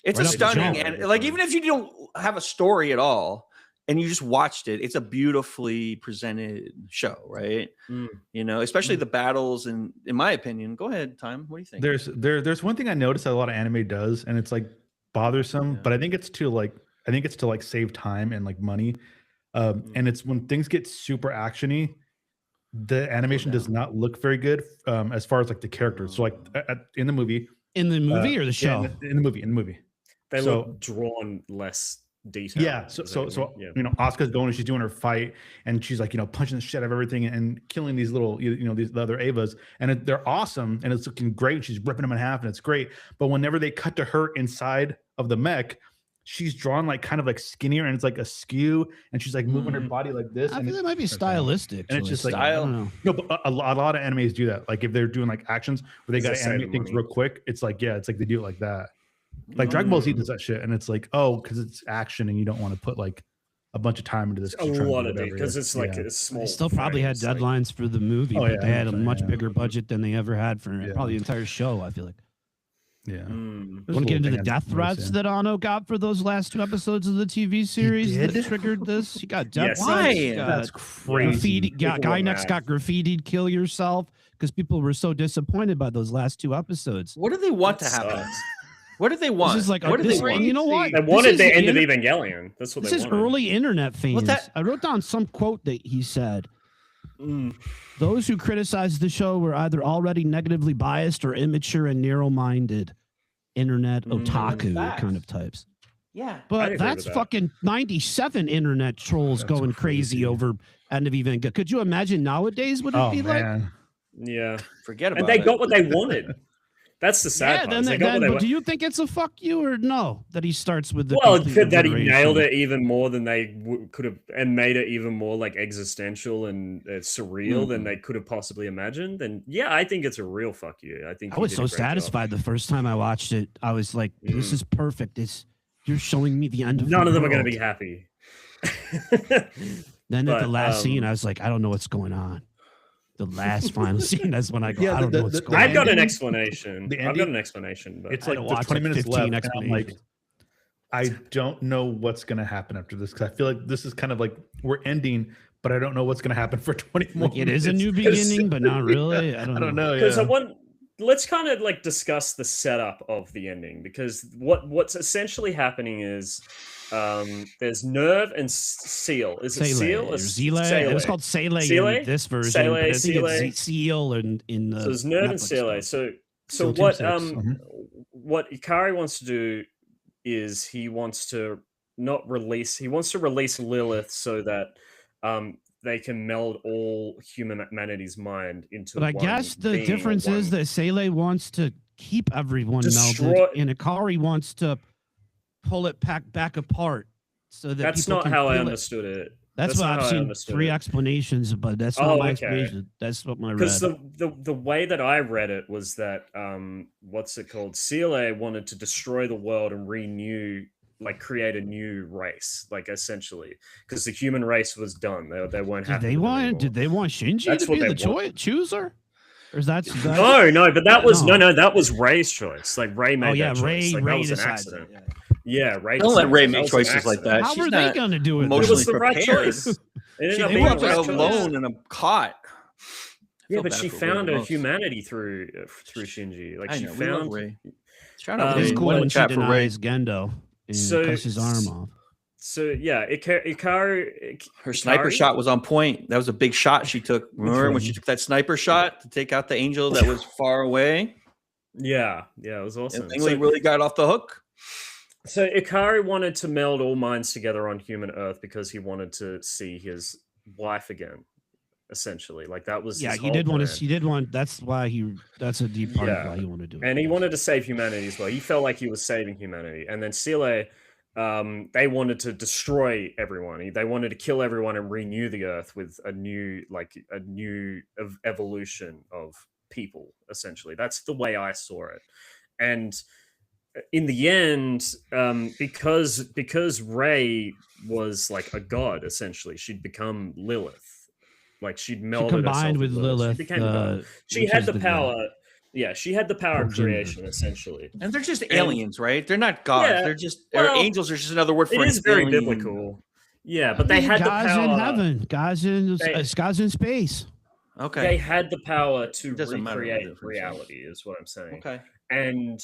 it's a stunning and like even if you don't have a story at all and you just watched it, it's a beautifully presented show, right? You know, especially the battles and in my opinion. Go ahead, Time. What do you think? There's one thing I noticed that a lot of anime does, and it's like bothersome, but I think it's to like save time and like money. And it's when things get super actiony, the animation does not look very good as far as like the characters. So like in the movie or the show? In the movie. They look drawn less detail. Yeah. So you know, Asuka's going and she's doing her fight and she's like, you know, punching the shit out of everything and killing these little, you know, these other Evas, and they're awesome and it's looking great. She's ripping them in half and it's great. But whenever they cut to her inside of the mech, she's drawn like kind of like skinnier and it's like askew and she's like moving her body like this. I think that might be stylistic. And it's just like, no, but a lot of animes do that. Like if they're doing like actions where they got to animate things real quick, it's like they do it like that. Like Dragon Ball Z does that shit, and it's like, oh, because it's action, and you don't want to put like a bunch of time into this. A lot of it because it's like a small. They still probably had deadlines for the movie, but they had a much bigger budget than they ever had for probably the entire show. I feel like. Yeah. Want to get into the death threats that Anno got for those last 2 episodes of the TV series that triggered this? He got death threats. That's crazy. Guy next got graffitied, kill yourself, because people were so disappointed by those last 2 episodes. What do they want to happen? What did they want? This is like, what did they want? You know what? They wanted the end of Evangelion. That's what they wanted. This is early internet fans. I wrote down some quote that he said. Those who criticized the show were either already negatively biased or immature and narrow-minded internet otaku kind of types. Yeah. But that's fucking 97 internet trolls going crazy over end of Evangelion. Could you imagine nowadays what it'd be like? Yeah. Forget about it. And they got what they wanted. That's the sad part. But do you think it's a fuck you or no that he starts with the that he nailed it even more than they could have and made it even more like existential and surreal than they could have possibly imagined? Then I think it's a real fuck you. I was so satisfied the first time I watched it. I was like, this is perfect. You're showing me the end of None of them are going to be happy. Then at the last scene, I was like, I don't know what's going on. The last final scene, that's when I go, I don't know what's going on. I've got an explanation. I've got an explanation. But it's like there's 20 minutes left, and I'm like, I don't know what's going to happen after this, because I feel like this is kind of like we're ending, but I don't know what's going to happen for 20 more minutes. It is a new beginning, but not really. I don't know. Because let's kind of like discuss the setup of the ending, because what's essentially happening is there's Nerve and Seal. Is it Seal? It was called Sele in this version. But I think it's Seal in the. So there's Nerve and Sele. So what Ikari wants to do is he wants to release Lilith so that they can meld all humanity's mind into. But I guess the difference is that Sele wants to keep everyone melded, and Ikari wants to pull it back apart, so that that's not how I understood it. That's what I've seen 3 explanations, but that's not my explanation. That's what my read. Because the way that I read it was that what's it called? Sele wanted to destroy the world and renew like create a new race, like essentially, because the human race was done. They weren't happy. Did they want Shinji to be the chooser? Or is that no? But that was no. That was Ray's choice. Like Ray made that choice. Like, Ray that was an accident. Yeah, Ray. Don't let Ray make choices like that. How are they going to do it? It was the right choice. She was alone in a cot. Yeah, but she found her humanity through Shinji. Like she found Ray. It's cool when she denies Gendo and cuts his arm off. So yeah, her sniper shot was on point. That was a big shot she took. Remember when she took that sniper shot to take out the angel that was far away? Yeah, it was awesome. And Langley really got off the hook. So Ikari wanted to meld all minds together on human Earth because he wanted to see his wife again. Essentially, like that was he did want to. That's a deep part of why he wanted to do it. And he wanted to save humanity as well. He felt like he was saving humanity. And then Sile, they wanted to destroy everyone. They wanted to kill everyone and renew the Earth with a new evolution of people. Essentially, that's the way I saw it. And in the end, because Rey was like a god, essentially, she'd become Lilith. Like she'd melded combined with Lilith. She had the power. Yeah, she had the power of creation, essentially. And they're just aliens, right? They're not gods. Yeah, they're just angels are just another word for it. It is very biblical. Yeah, but they had the power. Guys in heaven, guys in space. Okay. They had the power to recreate reality, is what I'm saying. Okay. And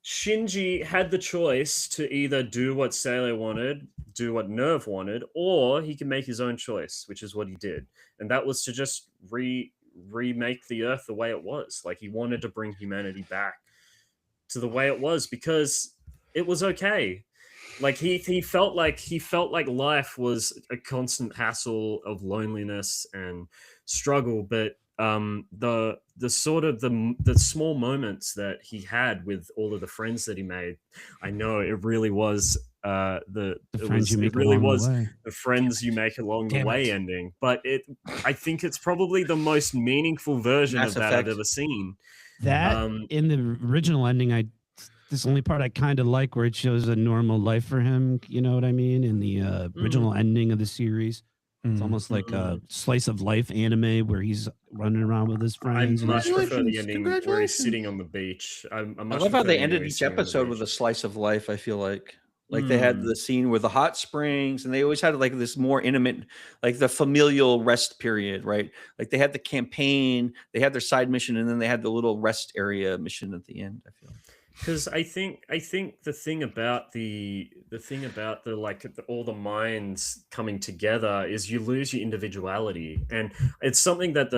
Shinji had the choice to either do what Sele wanted, do what Nerve wanted, or he can make his own choice, which is what he did. And that was to just remake the Earth the way it was. Like he wanted to bring humanity back to the way it was because it was okay. Like he felt like life was a constant hassle of loneliness and struggle, but the sort of the small moments that he had with all of the friends that he made, I know it really was the friends you make along the way ending. But I think it's probably the most meaningful version of that I've ever seen. That in the original ending, this only part I kind of like, where it shows a normal life for him. You know what I mean? In the original ending of the series. It's almost like a slice of life anime where he's running around with his friends. I much prefer the ending where he's sitting on the beach. I love how they ended each episode with a slice of life. I feel like they had the scene with the hot springs, and they always had like this more intimate, like the familial rest period, right? Like they had the campaign, they had their side mission, and then they had the little rest area mission at the end. I feel. Because I think the thing about all the minds coming together is you lose your individuality, and it's something that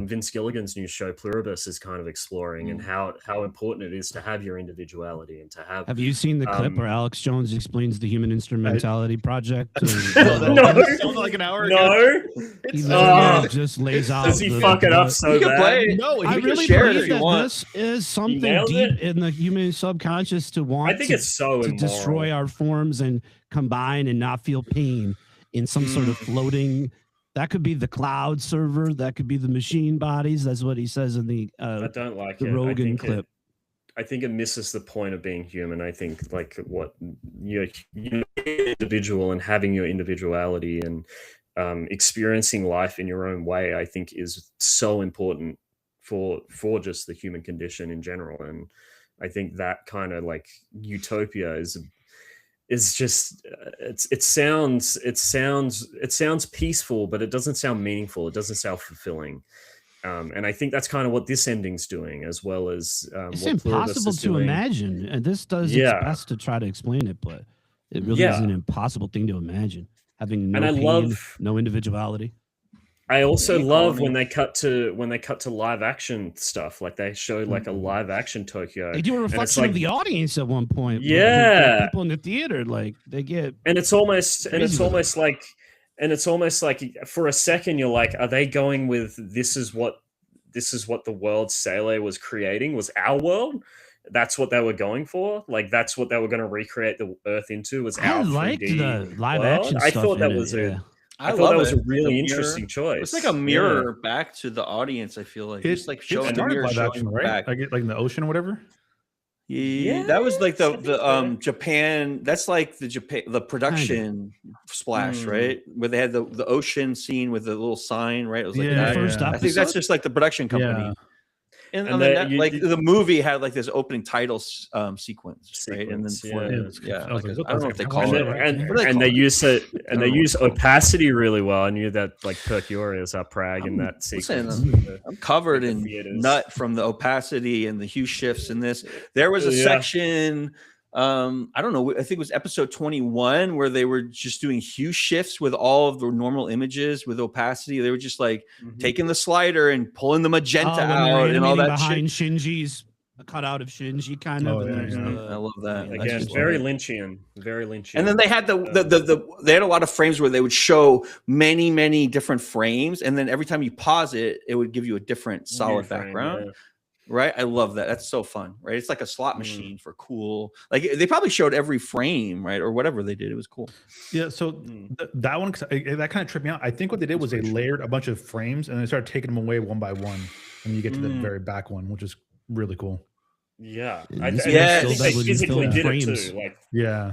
Vince Gilligan's new show Pluribus is kind of exploring, and how important it is to have your individuality and to have. Have you seen the clip where Alex Jones explains the Human Instrumentality Project? No, like an hour ago. No, he just lays out. Does he fuck it up so bad? No, I really believe that this is something deep in the human subconscious to want. I think it's so to destroy our forms and combine and not feel pain in some sort of floating. That could be the cloud server. That could be the machine bodies. That's what he says in the. I don't like the Rogan clip. I think it misses the point of being human. I think like what you're individual and having your individuality and experiencing life in your own way, I think is so important for just the human condition in general. And I think that kind of like utopia is just it sounds peaceful, but it doesn't sound meaningful. It doesn't sound fulfilling. And I think that's kind of what this ending's doing, as well as it's impossible to imagine. And this does its best to try to explain it, but it really is an impossible thing to imagine. Having no pain, no individuality. I also love when they cut to live action stuff. Like they show like a live action Tokyo. They do a reflection of the audience at one point. Yeah, people in the theater, like they get. And it's almost like for a second you're like, are they going with this is what the world Sele was creating was our world? That's what they were going for. Like that's what they were going to recreate the Earth into. Was our 3D liked the live action. I thought that was I thought that was a really interesting choice. It's like a mirror back to the audience. I feel like it's like showing the mirror, live action, right? Back. Like in the ocean or whatever. Yeah, that was like the Japan. That's like the production splash, right? Where they had the ocean scene with the little sign, right? It was like that. First episode? I think that's just like the production company. Yeah. And the movie had like this opening title sequence, right? And then I don't know if they call it, and they use it, and they use opacity really well. I knew that like Percurious Prague in that sequence. I'm covered in nut from the opacity and the hue shifts in this. There was a section. I don't know. I think it was episode 21 where they were just doing hue shifts with all of the normal images with opacity. They were just like taking the slider and pulling the magenta out and all that behind shit. Shinji's a cutout of Shinji, kind of. I love that. Again, very Lynchian, very Lynchian. And then they had they had a lot of frames where they would show many different frames, and then every time you pause it, it would give you a different solid background. Yeah. Right, I love that. That's so fun, right? It's like a slot machine for cool. Like they probably showed every frame, right, or whatever they did. It was cool. Yeah. So that one, that kind of tripped me out. I think what they did was they layered a bunch of frames and they started taking them away one by one, and you get to the very back one, which is really cool. Yeah, I think they physically did it too. Like,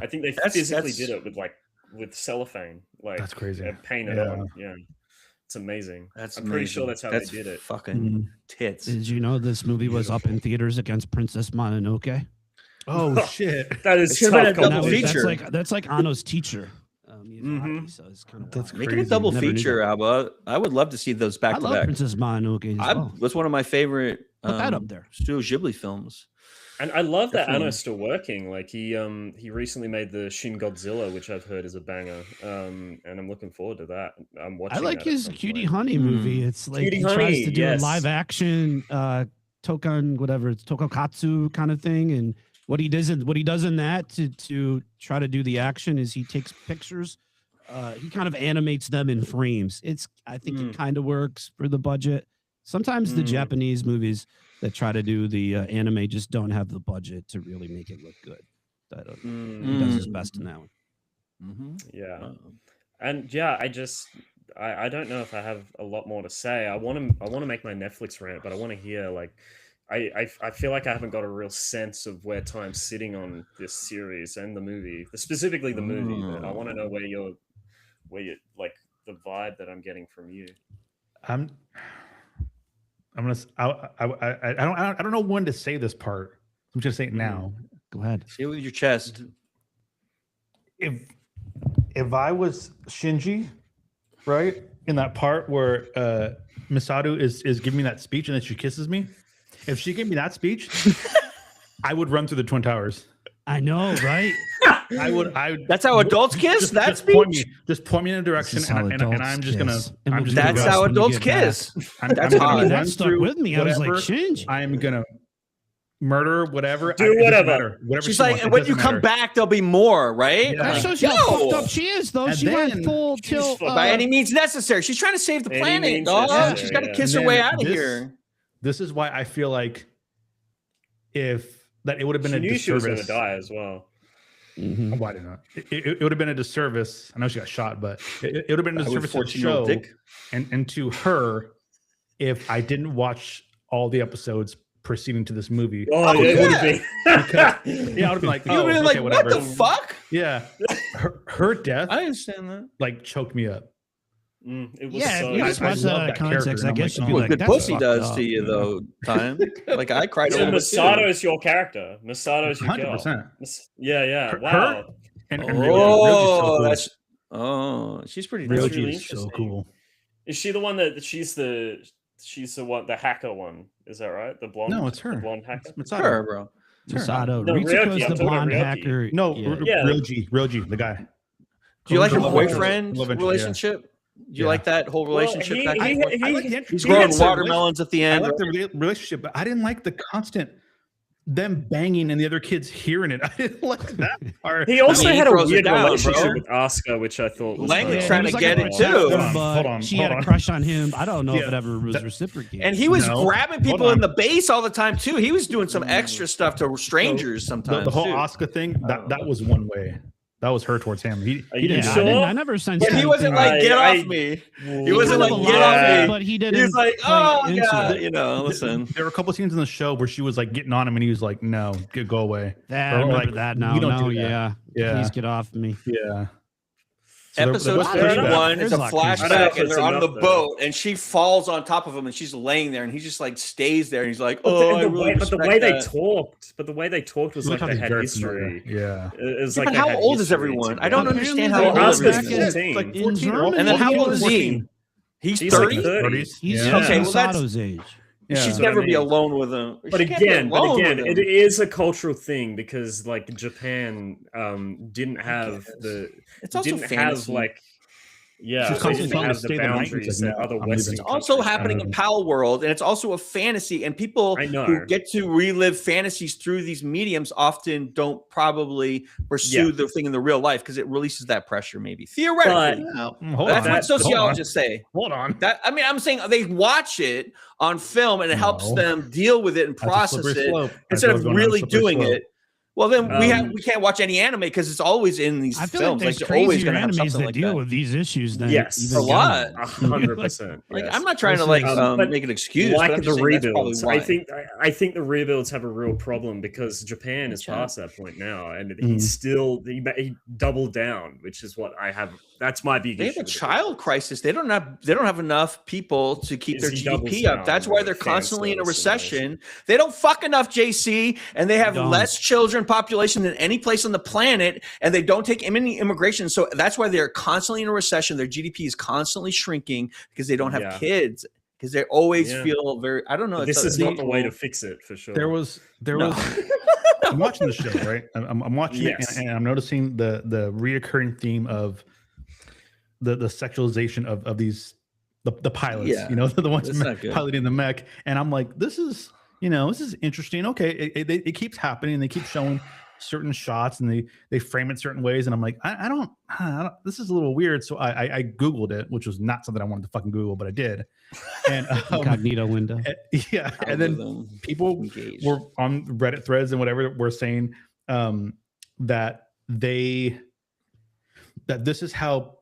I think they physically did it with cellophane. Like, that's crazy. Painted on. Yeah. It's amazing. I'm pretty sure that's how they did it. Fucking tits. Did you know this movie was up in theaters against Princess Mononoke? Oh shit! That is tough. That's like Anno's teacher. So it's kind of that's making a double feature, Abba. I would love to see those back to back. I love Princess Mononoke. That's one of my favorite. Put that up there. Studio Ghibli films. And I love that Anno's still working. Like he recently made the Shin Godzilla, which I've heard is a banger. And I'm looking forward to that. I'm watching. I like his Cutie Honey movie. It's like he tries to do a live action Tokokatsu kind of thing. And what he does in that to try to do the action is he takes pictures. He kind of animates them in frames. I think it kind of works for the budget. Sometimes the Japanese movies that try to do the anime just don't have the budget to really make it look good. He does his best in that one. Yeah, and I don't know if I have a lot more to say. I want to make my Netflix rant, but I want to hear like I feel like I haven't got a real sense of where time's sitting on this series and the movie, specifically the movie. But I want to know where you like the vibe that I'm getting from you. I don't know when to say this part. I'm just saying it now. Go ahead. Say it with your chest. If I was Shinji, right, in that part where Misato is giving me that speech and then she kisses me, if she gave me that speech, I would run through the Twin Towers. I know, right? That's how adults kiss. Just point me in a direction, and I'm just gonna. That's how adults kiss. That's how that stuck with me. I was like, Shinji, I'm gonna murder whatever. Do whatever. She's like, and when you come back, there'll be more, right? That shows you how fucked up she is, though. She went full tilt. By any means necessary. She's trying to save the planet, dog. She's got to kiss her way out of here. This is why I feel like it would have been a disservice. She was going to die as well. Why did not? It would have been a disservice. I know she got shot, but it would have been a disservice to the show and to her if I didn't watch all the episodes preceding to this movie. Oh, yeah, it would have been. I would have been like, what the fuck? Yeah, her death. I understand that. Like choked me up. It was you just watch that context. I guess you'd be like, good pussy does to you though. Time like I cried. So Masato is your character. Masato is your 100%. Yeah. Wow. She's pretty. Really so cool. Is she the one that she's the hacker one? Is that right? The blonde? No, it's her. The blonde hacker. It's her, bro. Masato. Ritsuko's the blonde hacker. No, Ryoji, the guy. Do you like her boyfriend relationship? Do you like that whole relationship? He's growing watermelons at the end. I like the relationship, but I didn't like the constant them banging and the other kids hearing it. I didn't like that part. He also had a weird relationship with Asuka, which I thought was Lang trying to get it too. Hold on. She had a crush on him. I don't know if it ever was reciprocated. And he was grabbing people in the base all the time too. He was doing some extra stuff to strangers sometimes. The whole Asuka thing, that was one way. That was her towards him. He didn't. I never sensed. But he wasn't like, get off me. He wasn't like, get off me. But he didn't. He was like, oh yeah, listen. There were a couple of scenes in the show where she was like getting on him, and he was like, no, go away. I remember that now. Yeah. Please get off me. Yeah. So episode 31 is a flashback, and they're on the boat, and she falls on top of him, and she's laying there, and he just like stays there, and he's like, "Oh, but the way they talked was like they had history. Yeah, it was like. But how old is everyone? I don't understand how old everyone is. Like 14, and then how old is he? He's 30. He's okay. Well, that's age. Yeah. She'd never be alone with him. But again, it is a cultural thing because like Japan didn't have the. It's also fantasy. She's constantly have the boundaries that other Western. It's also happening in Pal World, and it's also a fantasy. And people who get to relive fantasies through these mediums often don't probably pursue the thing in the real life because it releases that pressure, maybe theoretically. That's what sociologists say. Hold on. I'm saying they watch it on film, and it helps them deal with it and process it instead of really doing it. Well, then we can't watch any anime because it's always in these films. Like they're always going to have animes something that like deal that. with these issues. Then yes, a lot, 100%. Like I'm not trying to make an excuse. Like the rebuilds, I think the rebuilds have a real problem because Japan is past that point now, and he's still he doubled down, which is what I have. That's my big issue. They have a child crisis. They don't have enough people to keep their GDP up. That's why they're constantly in a recession. They don't fuck enough, JC, and they have less children population than any place on the planet, and they don't take any immigration. So that's why they're constantly in a recession. Their GDP is constantly shrinking because they don't have kids. Because they always feel very. I don't know. This is not the way to fix it for sure. There was. I'm watching the show, right? I'm watching it, and I'm noticing the reoccurring theme of the sexualization of these the pilots. The ones piloting the mech, and I'm like, this is interesting. Okay, it keeps happening. They keep showing certain shots, and they frame it certain ways, and I'm like, I don't. This is a little weird. So I Googled it, which was not something I wanted to fucking Google, but I did. And incognito window. And then people were on Reddit threads and whatever were saying that this is how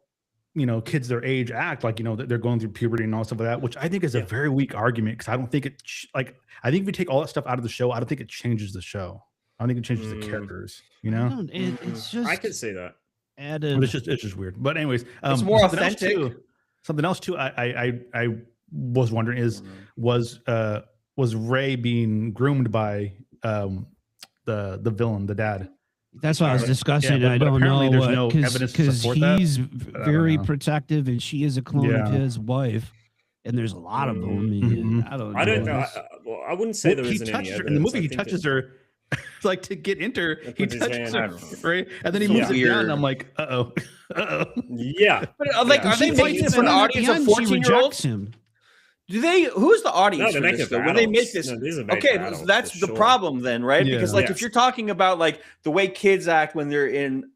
kids their age act, like that they're going through puberty and all stuff like that, which I think is a very weak argument because I don't think I think if we take all that stuff out of the show, I don't think it changes the show. I don't think it changes the characters. It's just I could say that. Added. But it's just weird. But anyways, it's more authentic. Something else too. I was wondering was Ray being groomed by the villain, the dad? That's what I was discussing. I don't know. There's no evidence to support that. He's very protective, and she is a clone of his wife. And there's a lot of them. I don't know. I wouldn't say there isn't any evidence. In the movie, he touches her. Like to get into her, he touches her, right? And then he moves it down, and I'm like, uh-oh. Yeah. But are they making it for an audience of 14-year-olds? Who's the audience for this, though? When they make this, that's the problem then, right? Because if you're talking about like the way kids act when they're in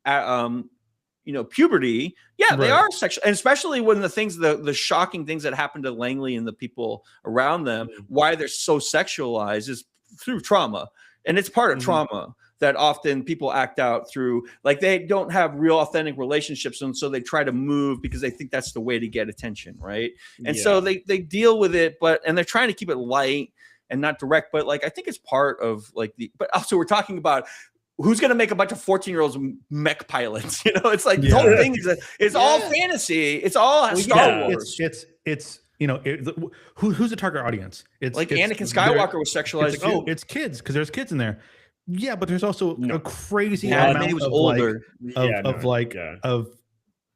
puberty, they are sexual, and especially when the shocking things that happen to Langley and the people around them, why they're so sexualized is through trauma. And it's part of trauma that often people act out through, like they don't have real authentic relationships. And so they try to move because they think that's the way to get attention. Right. And so they deal with it, and they're trying to keep it light and not direct. But like, I think it's part of but also we're talking about who's going to make a bunch of 14-year-olds mech pilots. It's like the whole thing is all fantasy. It's all Star Wars. It's who's the target audience? It's Anakin Skywalker was sexualized. It's kids because there's kids in there. Yeah, but there's also a crazy amount of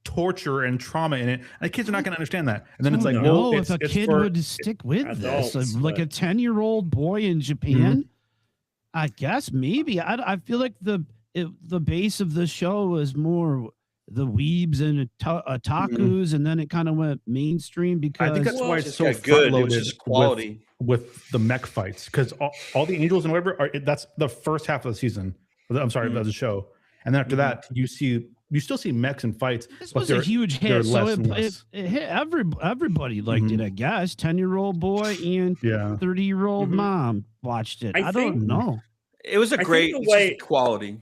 torture and trauma in it. And kids are not going to understand that. And then it's like, if a kid would stick with this, like a 10-year-old boy in Japan, I guess maybe. I feel like the base of the show is more the weebs and otakus, and then it kind of went mainstream because I think that's why it's so good. It was just quality with the mech fights, because all the angels and whatever that's the first half of the season. I'm sorry, of the show, and then after that, you still see mechs and fights. This was a huge hit, so it hit everybody liked it. I guess 10-year-old boy and 30-year-old mom watched it. I don't know. It was a great quality.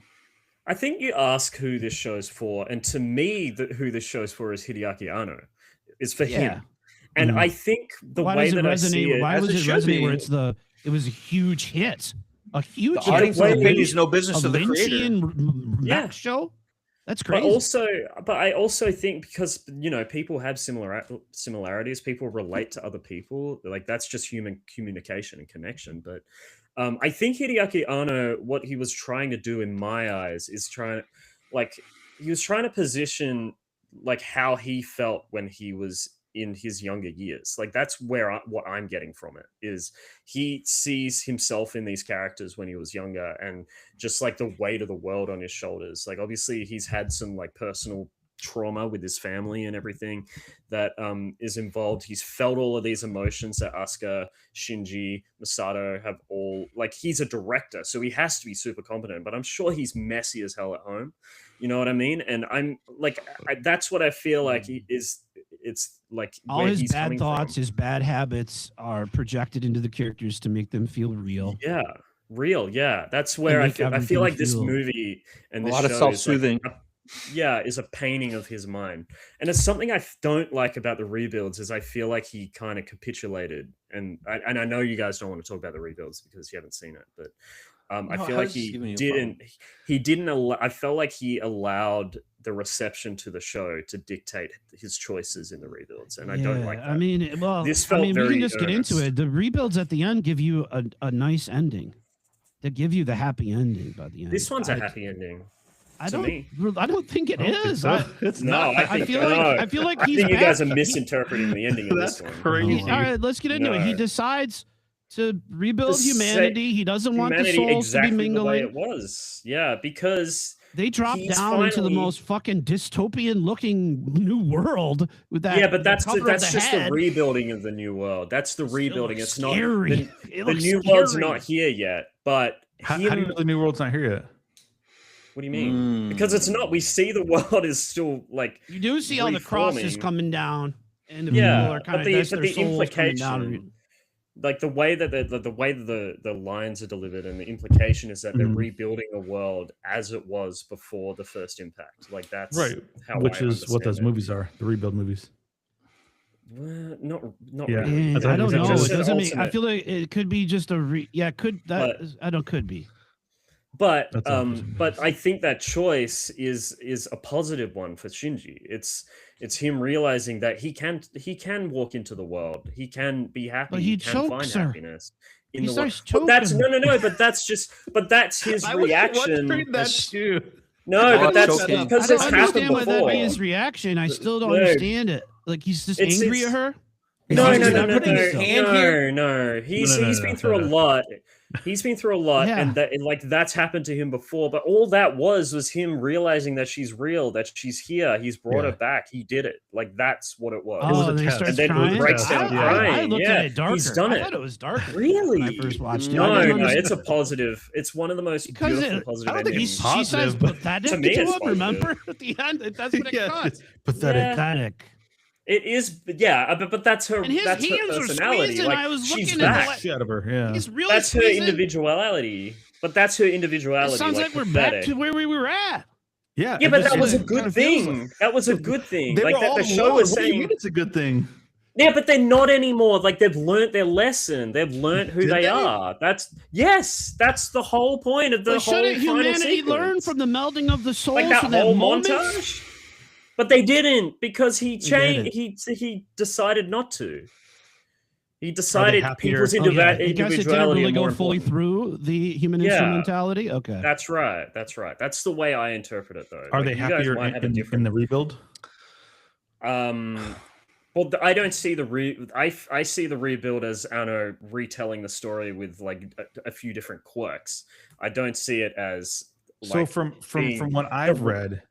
I think you ask who this show's for, and to me, who this show's for is Hideaki Anno. It's for him, and I think the way that I see it, why was it resonate where it was a huge hit, a huge the audience is no business of the creator. Show. That's crazy. But I also think because people have similarities, people relate to other people. Like that's just human communication and connection. But I think Hideaki Anno, what he was trying to do in my eyes is he was trying to position like how he felt when he was in his younger years. Like that's what I'm getting from it is he sees himself in these characters when he was younger, and just like the weight of the world on his shoulders. Like obviously he's had some like personal trauma with his family and everything that is involved. He's felt all of these emotions that Asuka, Shinji, Masato have all. Like he's a director, so he has to be super competent, but I'm sure he's messy as hell at home. You know what I mean? And I'm like, that's what I feel like it's like all his bad thoughts, his bad habits are projected into the characters to make them feel real. Yeah, real. Yeah, that's where I feel like this movie and this a lot of self-soothing. Is a painting of his mind, and it's something I don't like about the rebuilds. Is I feel like he kind of capitulated, and I know you guys don't want to talk about the rebuilds because you haven't seen it, but. I feel like he didn't allow. I felt like he allowed the reception to the show to dictate his choices in the rebuilds, and I don't like that. I mean, we can just get into it. The rebuilds at the end give you a nice ending. They give you the happy ending by the end. This one's a happy ending. I don't think it is. It's not. I feel like he's. I think you guys are misinterpreting the ending of this one. Crazy. All right, let's get into it. He decides to rebuild humanity. He doesn't want the souls to be mingling. The way it was. Yeah, because they dropped down into the most fucking dystopian looking new world with that. Yeah, but that's just the rebuilding of the new world. That's the rebuilding. It's scary. Not the new world's not here yet. But how do you know the new world's not here yet? What do you mean? Because it's not. We see the world is still like you do see all the crosses coming down, and people are kind of the implication. Like the way that the lines are delivered and the implication is that they're rebuilding a world as it was before the first impact. Like that's right. Which is what those movies are, the rebuild movies. Not really. I don't know. It doesn't make. I feel like it could be just a could be. But I think that choice is a positive one for Shinji. It's him realizing that he can walk into the world. He can be happy. But he can find happiness in the world. But that's But that's his reaction. No, but that's because this happened before. That be his reaction. I still don't understand it. Like he's just angry at her. No. He's been through a lot. He's been through a lot, and that's happened to him before. But all that was him realizing that she's real, that she's here. He's brought her back. He did it. Like that's what it was. It was a test. And then he breaks down crying. I looked at it darker. He's done it. I thought it was darker. Really? When I first watched it. No, it's a positive. It's one of the most beautiful positive endings. She says pathetic to him. Remember at the end, that's what it got. Pathetic. It is, but that's her. That's her personality. Like she's back. Out of her. Yeah, that's her individuality. But that's her individuality. It sounds like we're back to where we were at. Yeah, but that was a good thing. That was a good thing. Like that, the show was saying it's a good thing. Yeah, but they're not anymore. Like they've learned their lesson. They've learned who they are. That's the whole point of the whole final sequence. Shouldn't humanity learn from the melding of the souls? Like that whole montage. But they didn't because he changed. He decided not to. He decided people's individuality really go fully through the human instrumentality. Okay, that's right. That's the way I interpret it, though. Are they happier in the rebuild? Well, I don't see I see the rebuild as Anno retelling the story with like a few different quirks. I don't see it as so from what I've read.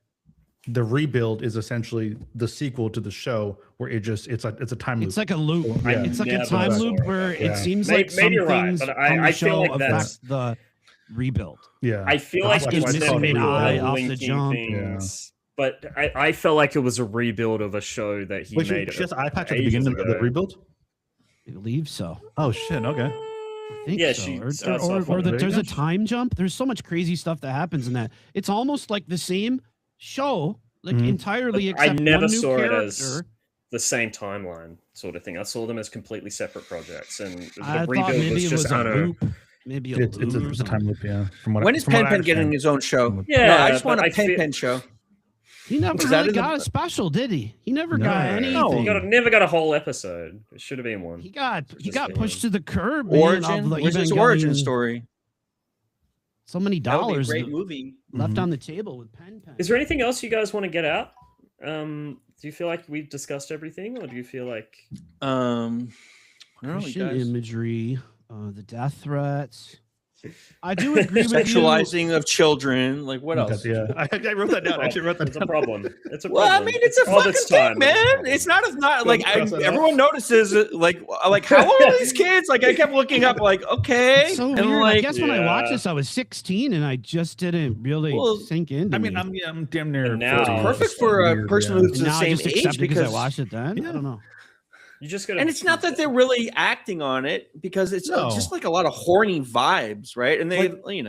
The rebuild is essentially the sequel to the show where it's a time loop. It's like a loop. Yeah. It's like a time loop where it seems like some maybe things right, but I feel like that's the rebuild. Yeah, I feel like it's missing off the jump. Things, but I felt like it was a rebuild of a show that he made. Just eye patch at the beginning of the rebuild. I believe so. Oh shit! Okay. I think Yeah, so. she Or starts off on there's the a time jump. There's so much crazy stuff that happens in that. It's almost like the same show, like entirely, I except never one new saw character. it as the same timeline sort of thing. I saw them as completely separate projects, and the I thought rebuild maybe was it just was a loop. Maybe a It's loop. a time loop, yeah. When is Pen Pen getting his own show? Yeah, no, I just want but a Pen Pen show. He never really got a special, did he? He never got anything. No, never got a whole episode. It should have been one. He got pushed to the curb. Origin. Man, Where's his origin story? So many dollars. That would be a great movie left on the table with Pen Pen. Is there anything else you guys want to get out? Do you feel like we've discussed everything, or do you feel like Christian imagery, the death threats? I do agree with sexualizing of children. Like what else? Yeah, I wrote that down. I actually wrote that down. It's a problem. It's a problem. Well, I mean, it's a fucking thing, man. It's not like everyone notices. Like how old are these kids? Like I kept looking up. Like okay, so and weird. Like, I guess when I watched this, I was 16, and I just didn't really sink in. I mean, I'm damn near. Now, it's perfect for a person who's the same age because I watched it then. I don't know. You just gotta, and it's not that they're really acting on it because it's just like a lot of horny vibes, right? And they, I don't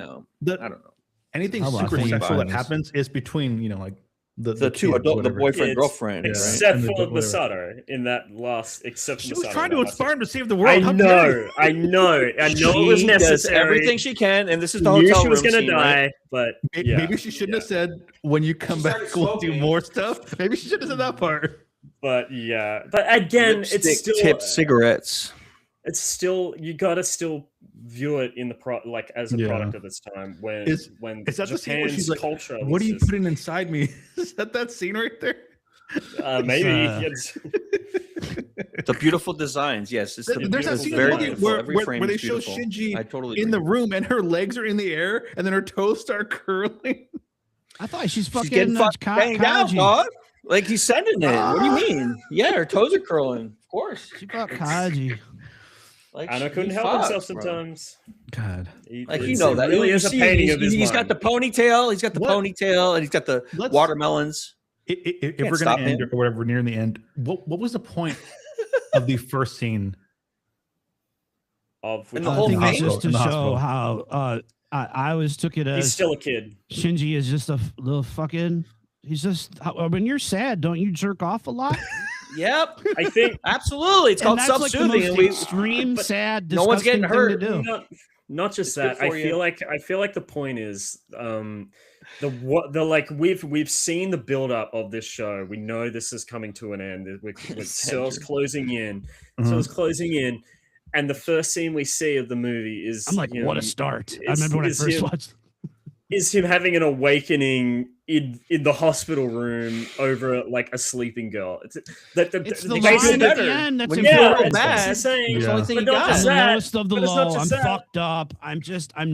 know. Anything super sexual that happens is between, like the two adult, the boyfriend girlfriend, except for Masato in that last. Except she was trying to inspire him to save the world. I know it was necessary. Everything she can, and this is the hotel she was room gonna scene, die, right? but maybe she shouldn't have said when you come back we'll do more stuff. Maybe she should have said that part. But again, Lipstick, it's still tip cigarettes. It's still you gotta still view it in the as a product of its time. When is that the scene where she's like, culture? What are you putting inside me? Is that scene right there? Maybe it's the beautiful designs. Yes, it's there's that scene where they show Shinji in the room and her legs are in the air and then her toes start curling. I thought she's getting banged out, dog. Like he's sending it. What do you mean? Yeah, her toes are curling. Of course. She bought Kaji. Like Anna couldn't help himself sometimes. God. Like you know that really is a painting of his He's got the ponytail. He's got the ponytail, and he's got the watermelons. If we're gonna end or whatever, near the end, what was the point of the first scene? Of the whole thing was just to show how I always took it as he's still a kid. Shinji is just a little fucking. He's just when you're sad, don't you jerk off a lot? Yep, I think absolutely. It's called self-soothing. Like extreme, sad. No one's getting hurt. To do. Not just that. I feel like the point is we've seen the build up of this show. We know this is coming to an end. With cells closing in, and the first scene we see of the movie is. I'm like, what a start! I remember when I first watched. Is him having an awakening in the hospital room over like a sleeping girl. It's the line at the end that's important. It's the only thing you got. I'm the lowest of the low. I'm fucked up. I'm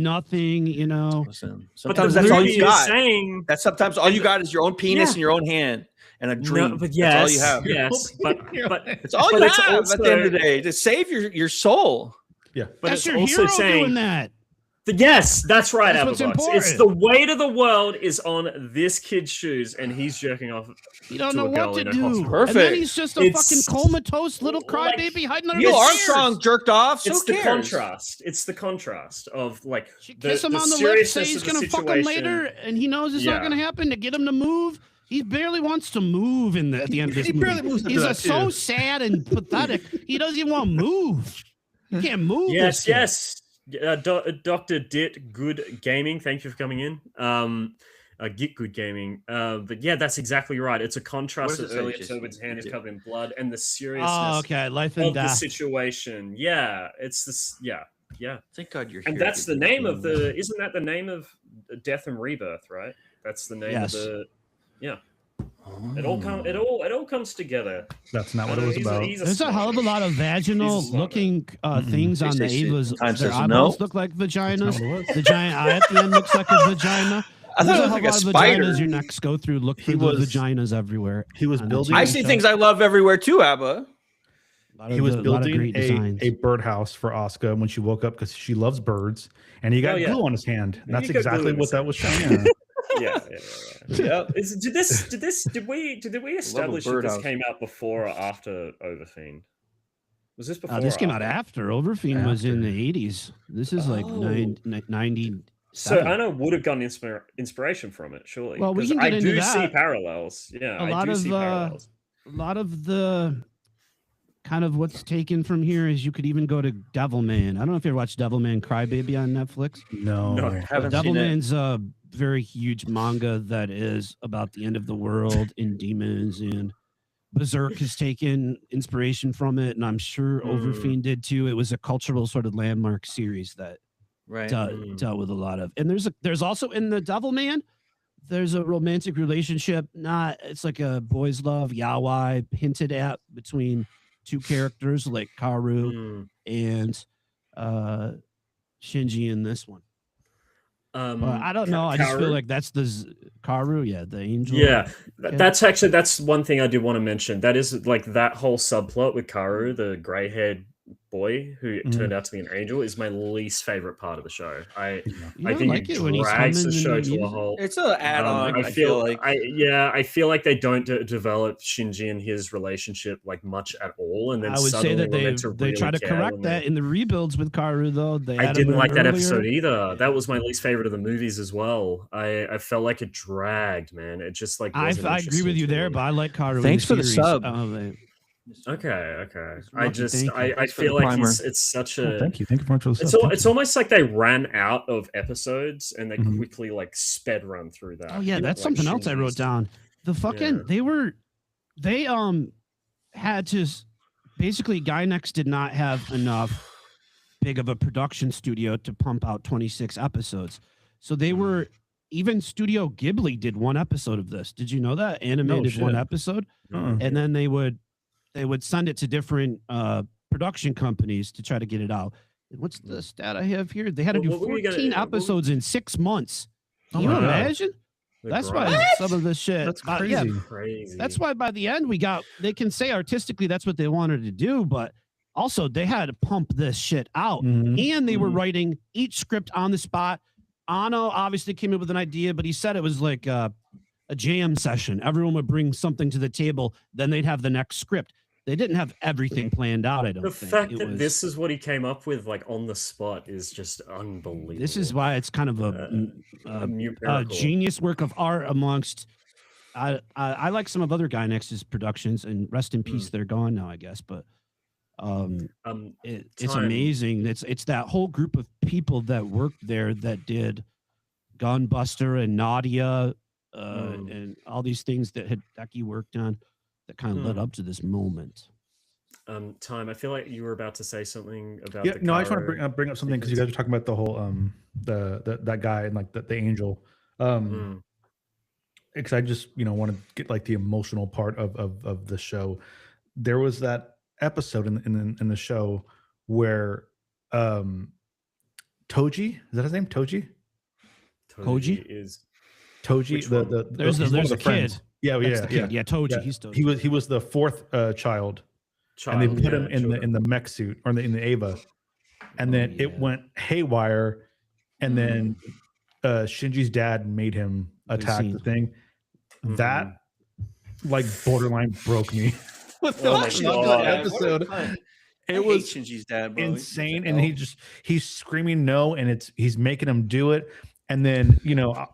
nothing, you know. Listen, sometimes that's all you got. That's sometimes all you got is your own penis in your own hand and a dream. No, but that's all you have. Yes, but it's all you have at the end of the day to save your soul. Yeah, but that's your hero doing that. Yes, that's right, Abbabox. It's the weight of the world is on this kid's shoes, and he's jerking off. You don't know what to do. Perfect. And then he's just a fucking comatose little crybaby hiding under Neil Armstrong jerked off. It's the contrast. It's the contrast of like kiss him on the lips, say he's gonna fuck him later, and he knows it's not gonna happen. To get him to move, he barely wants to move at the end of this movie. Barely moves. He's so sad and pathetic. He doesn't even want to move. He can't move. Yes. Dr. Dit Good Gaming, thank you for coming in. Git Good Gaming. But yeah, that's exactly right. It's a contrast of earlier Tobin's hand is covered in blood and the seriousness life and death. The situation. Yeah, it's this. Yeah. Thank God you're here. And that's the name of the. Isn't that the name of Death and Rebirth? Right. That's the name of the. Yeah. It all comes together. That's not what it was about. There's a hell of a lot of vaginal looking things on the Ava's. Their eyeballs look like vaginas. The giant eye at the end looks like a vagina. I thought it was like a spider. Vaginas your necks go through. Look for the vaginas everywhere. He was building. I see things I love everywhere too, Abba. He was building a birdhouse for Asuka when she woke up because she loves birds, and he got glue on his hand. And that's exactly what that was showing. Yeah. Did we establish that this came out before or after Overfiend? Was this before? This came out after. Overfiend was in the 80s. This is like 90. So Anna would have gotten inspiration from it, surely. Well, we can get into that. I do see parallels. Yeah, a lot of the kind of what's taken from here is you could even go to Devilman. I don't know if you ever watched Devilman Crybaby on Netflix. No, I haven't seen it. Devilman's a very huge manga that is about the end of the world and demons, and Berserk has taken inspiration from it, and I'm sure Overfiend did too. It was a cultural sort of landmark series that dealt with a lot of. And there's also in the Devilman, there's a romantic relationship. It's like a boys' love yaoi hinted at between two characters like Karu and Shinji in this one. I don't know. I just feel like that's the Karu, the angel. Yeah, that's one thing I do want to mention. That is like that whole subplot with Karu, the gray-haired boy who turned out to be an angel, is my least favorite part of the show. I think it drags the show to a whole. It's an add-on. I feel like they don't develop Shinji and his relationship like much at all, and then I would say that they try to correct that in the rebuilds with Karu, though. I didn't like that episode either. That was my least favorite of the movies as well. I felt like it dragged, man. It just like I agree with you there, but I like Karu. Thanks for the sub. Okay. I feel like it's such a thank you very much for the sub. It's almost like they ran out of episodes and they quickly like sped run through that. Oh yeah, that's like something else I wrote down. The fucking they had to basically Gainax did not have enough big of a production studio to pump out 26 episodes. So they were even Studio Ghibli did one episode of this. Did you know that? Animated one episode, and then they would send it to different production companies to try to get it out. And what's the stat I have here? They had to do 14 episodes in 6 months. Can you imagine? That's why some of this shit. That's crazy. Crazy. That's why by the end they can say artistically that's what they wanted to do, but also they had to pump this shit out. And they were writing each script on the spot. Anno obviously came in with an idea, but he said it was like a jam session. Everyone would bring something to the table, then they'd have the next script. They didn't have everything planned out, I don't think. The fact that this is what he came up with, like, on the spot is just unbelievable. This is why it's kind of a genius work of art amongst... I like some of other Gainax's productions, and rest in peace, they're gone now, I guess, but it's amazing. It's that whole group of people that worked there that did Gunbuster and Nadia and all these things that Hideki worked on that kind of led up to this moment. Time. I feel like you were about to say something about. I just want to bring up something because you guys were talking about the whole that guy and like the angel. Because I just want to get like the emotional part of the show. There was that episode in the show where Toji, is that his name? Toji is Toji. There's the kid. Yeah. Toji. Yeah. He's Toji. He was the fourth child, and they put him in the mech suit or in the Eva, and then it went haywire, and then Shinji's dad made him attack the thing. That like borderline broke me. With the episode, it was Shinji's dad, bro. Insane, and he's screaming no, and he's making him do it, and then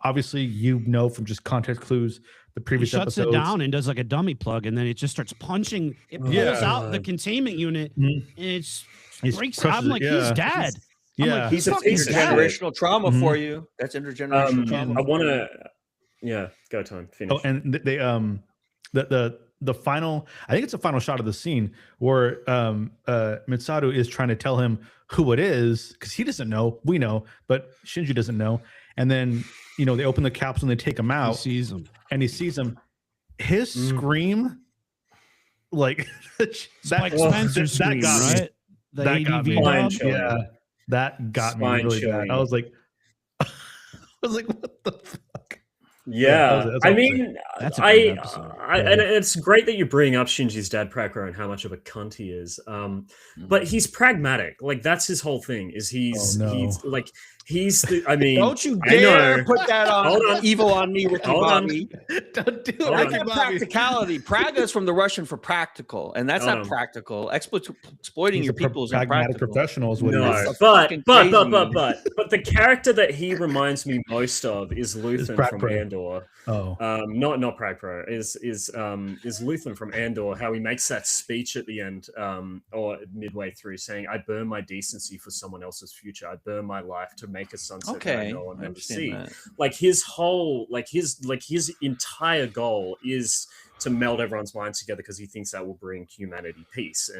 obviously from just context clues. The previous he shuts episodes. It down and does like a dummy plug, and then it just starts punching. It pulls out the containment unit, and it breaks. I'm like, he's dead. He's intergenerational trauma for you. That's intergenerational trauma. I want to, go time. Finish. Oh, and they the final. I think it's the final shot of the scene where Mitsaru is trying to tell him who it is because he doesn't know. We know, but Shinji doesn't know. And then they open the capsule and they take him out. He sees him. His scream, like Spike Spencer's scream, right? The that got me. That got me really bad. I was like, what the fuck? Yeah, that's I mean, that's and it's great that you bring up Shinji's dad Prakuro and how much of a cunt he is. But he's pragmatic. Like that's his whole thing. Is he's like I mean, don't you dare put that on evil on me, Ricky Bobby. Don't do it. I get practicality. Praga is from the Russian for practical, and that's not practical. Exploiting your people is pragmatic professionals. No, but the character that he reminds me most of is Luthen from Andor. Not Prague Pro. Is Luthen from Andor? How he makes that speech at the end, or midway through, saying, "I burn my decency for someone else's future. I burn my life to make a sunset that I know and never see." That. Like his whole, his entire goal is to meld everyone's minds together because he thinks that will bring humanity peace,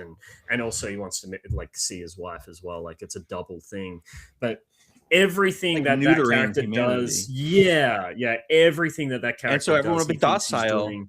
and also he wants to see his wife as well. Like it's a double thing, but everything that character does, everything that character and so everyone will be docile.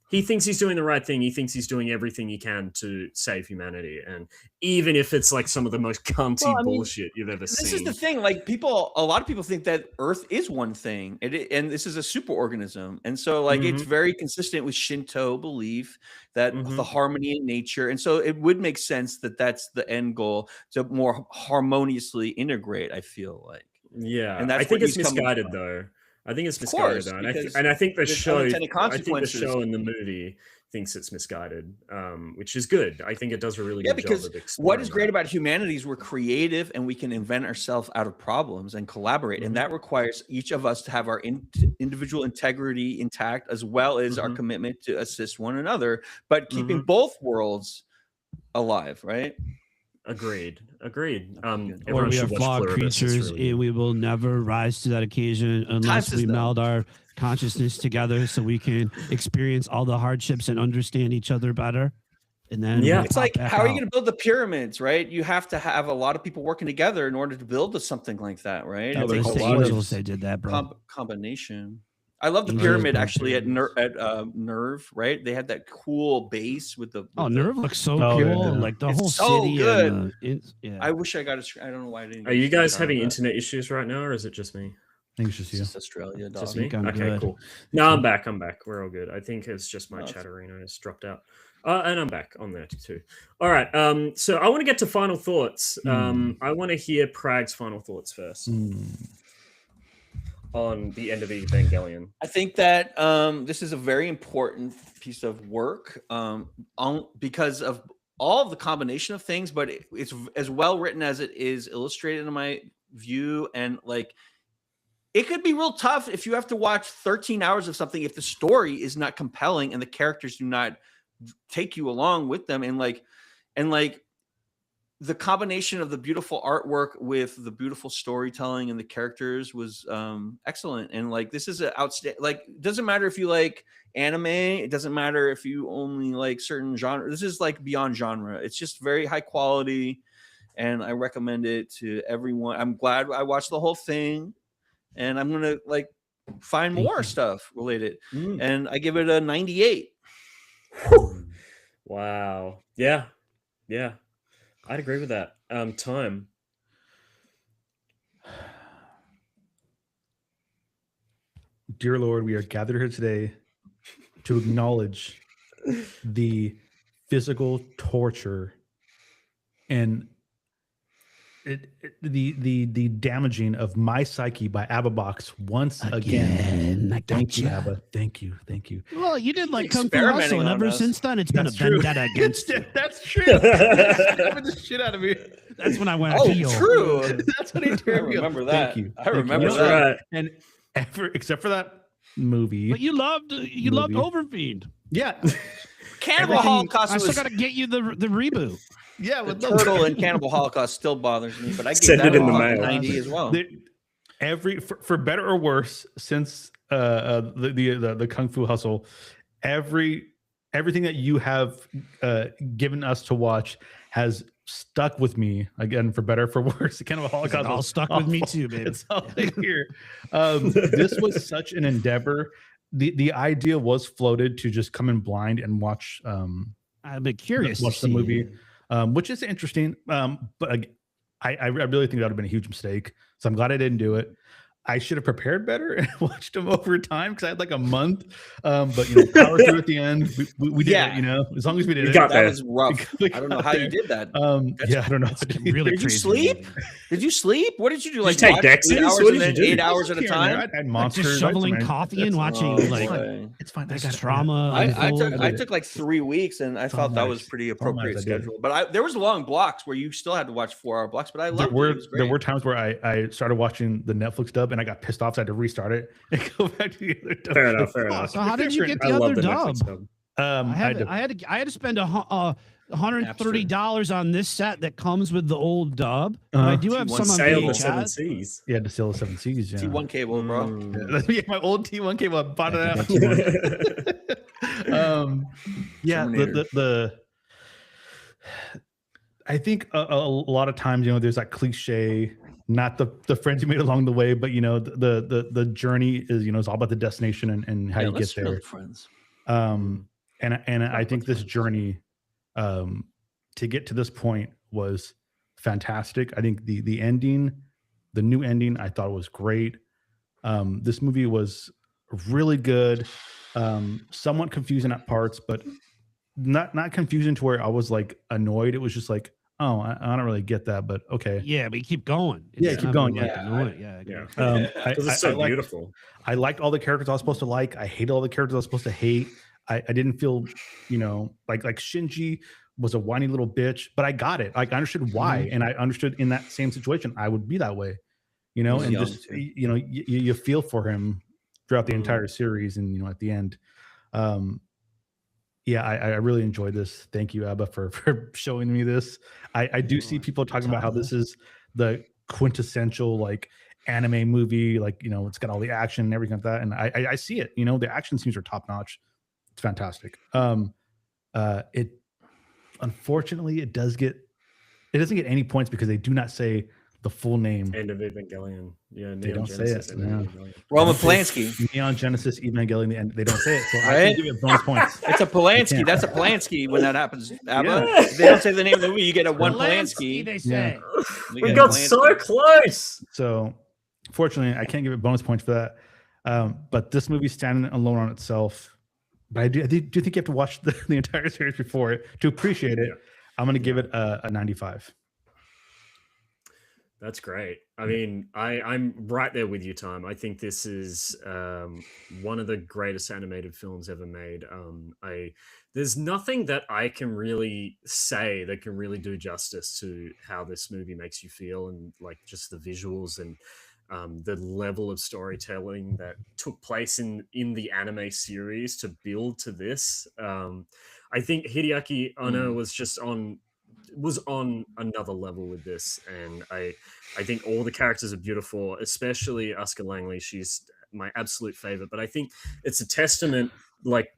He thinks he's doing the right thing. He thinks he's doing everything he can to save humanity. And even if it's like some of the most cunty bullshit you've ever seen. This is the thing. Like a lot of people think that Earth is one thing and this is a superorganism. And so like, it's very consistent with Shinto belief that the harmony in nature. And so it would make sense that that's the end goal, to more harmoniously integrate, I feel like. Yeah. And I think it's misguided though. I think it's misguided, though, and I think the show and the movie thinks it's misguided, which is good. I think it does a really good job of exploring. What is great about humanity is we're creative and we can invent ourselves out of problems and collaborate, and that requires each of us to have our individual integrity intact, as well as our commitment to assist one another, but keeping both worlds alive, right? Agreed. Or we are flawed creatures. We will never rise to that occasion unless we meld our consciousness together so we can experience all the hardships and understand each other better. And then it's like, how are you going to build the pyramids, right? You have to have a lot of people working together in order to build something like that, right? It takes a lot of they did that, bro. Combination. I love the pyramid actually at Nerve, right? They had that cool base with the. Nerve looks so cool, like the whole city. Good. I wish I got I don't know why I didn't. Are you guys having internet issues right now, or is it just me? I think it's just you. It's Australia, dog. Just me? Okay, cool. No, I'm back. We're all good. I think it's just my Chatterino has dropped out. And I'm back on there too. All right. So I want to get to final thoughts. I want to hear Prague's final thoughts first. On the end of Evangelion. I think that this is a very important piece of work because of all of the combination of things, but it's as well written as it is illustrated in my view. And like, it could be real tough if you have to watch 13 hours of something if the story is not compelling and the characters do not take you along with them. And like the combination of the beautiful artwork with the beautiful storytelling and the characters was excellent. And like, this is an outstanding, like, it doesn't matter if you like anime. It doesn't matter if you only like certain genre. This is like beyond genre. It's just very high quality. And I recommend it to everyone. I'm glad I watched the whole thing, and I'm going to like find more stuff related. And I give it a 98. Wow. Yeah. I'd agree with that. Time. Dear Lord, we are gathered here today to acknowledge the physical torture and the damaging of my psyche by Abbabox once again. Thank you, Abba. Thank you. Well, you did like Kung Fu Hustle, and ever since then, it's been a vendetta against you. That's true. The shit out of me. That's when I went. True. That's what he did. I remember that. Thank you. I remember that. Right. And except for that movie, but you loved Overfiend. Yeah. Cannibal Holocaust. I still got to get you the reboot. Yeah, with the turtle and Cannibal Holocaust still bothers me, but I give that in the mail. 90 as well. For better or worse, since the Kung Fu Hustle, everything that you have given us to watch has stuck with me. Again, for better or for worse, Cannibal Holocaust all stuck with me too, baby. It's all here. This was such an endeavor. The idea was floated to just come in blind and watch. I'd be curious. Watch the movie. Which is interesting, but I really think that would have been a huge mistake. So I'm glad I didn't do it. I should have prepared better and watched them over time because I had like a month. But you know, power through at the end. We did it, you know, as long as we did it. That was rough. I don't know how you did that. Yeah, I don't know. Really did you sleep? Did you sleep? What did you do? Like take Dexys? 8 hours at a time? I had monsters. Just shoveling coffee and watching it's fine. I got trauma. I took like 3 weeks, and I felt that was pretty appropriate schedule. But there was long blocks where you still had to watch 4-hour blocks. But I loved it. There were times where I started watching the Netflix dub and I got pissed off, so I had to restart it and go back to the other dub. Fair enough. So how did you get the other dub? I had to spend $130 on this set that comes with the old dub. I do have some on VHS. Yeah, the Sail of 7 Seas. Yeah. T1 cable, bro. Yeah, my old T1 cable. I bought it out. Yeah, I think a lot of times, you know, there's that cliche, not the friends you made along the way, but you know, the journey is, you know, it's all about the destination and how you get there. Friends. And I think this journey to get to this point was fantastic. I think the ending, the new ending, I thought was great. This movie was really good, somewhat confusing at parts, but not confusing to where I was like annoyed. It was just like, oh, I don't really get that, but okay. Yeah, but you keep going. Keep going. It's so beautiful. I liked all the characters I was supposed to like. I hated all the characters I was supposed to hate. I didn't feel, you know, like Shinji was a whiny little bitch, but I got it. Like I understood why, and I understood in that same situation I would be that way, you know, and just you know you feel for him throughout the entire series, and you know at the end. Yeah, I really enjoyed this. Thank you, Abba, for showing me this. I do see people talking about how this is the quintessential like anime movie, like, you know, it's got all the action and everything like that. And I see it, you know, the action scenes are top notch. It's fantastic. It unfortunately it doesn't get any points because they do not say the full name. End of Evangelion. Yeah, they don't say it. Yeah. Roman Polanski. Neon Genesis Evangelion. The end. They don't say it. So I can give it bonus points. It's a Polanski. That's a Polanski when that happens. Abba. If they don't say the name of the movie, you get a one Polanski. They say. We got so close. So, fortunately, I can't give it bonus points for that. But this movie's standing alone on itself. But I do think you have to watch the entire series before it to appreciate it. I'm going to give it a 95. That's great. I mean, I'm right there with you, Tom. I think this is one of the greatest animated films ever made. There's nothing that I can really say that can really do justice to how this movie makes you feel, and like just the visuals and the level of storytelling that took place in the anime series to build to this. I think Hideaki Anno was on another level with this, and I think all the characters are beautiful, especially Asuka Langley. She's my absolute favorite, but I think it's a testament, like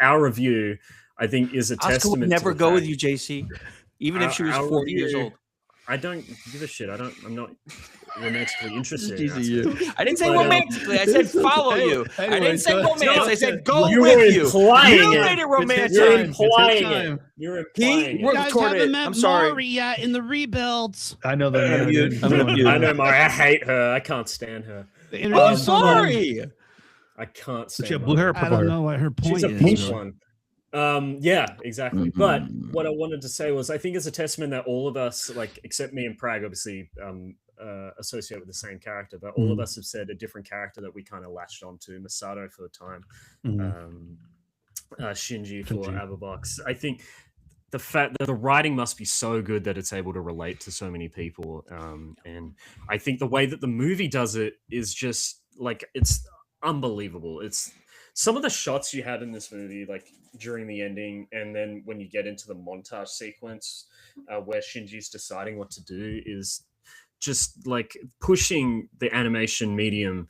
our review, I think is a testament. Would never go with you, JC, even if she was 40 years old. I don't give a shit. I'm not romantically interested. I didn't say romantically. I said follow you. I didn't say romance. I said go with you. You made it romantic. You're implying it. You're implying you guys haven't met Mari yet in the rebuilds. I know that. I know Mari. I hate her. I can't stand her. Oh, sorry. I can't stand her. She had blue hair. I don't know what her point is. She's a pink one. Yeah, exactly. But what I wanted to say was, I think it's a testament that all of us, like, except me and Prag, obviously, associate with the same character, but all of us have said a different character that we kind of latched onto. Masato for the time, Shinji for Abbabox. I think the fact that the writing must be so good that it's able to relate to so many people, and I think the way that the movie does it is just like, it's unbelievable. It's some of the shots you have in this movie, like during the ending, and then when you get into the montage sequence where Shinji's deciding what to do, is just like pushing the animation medium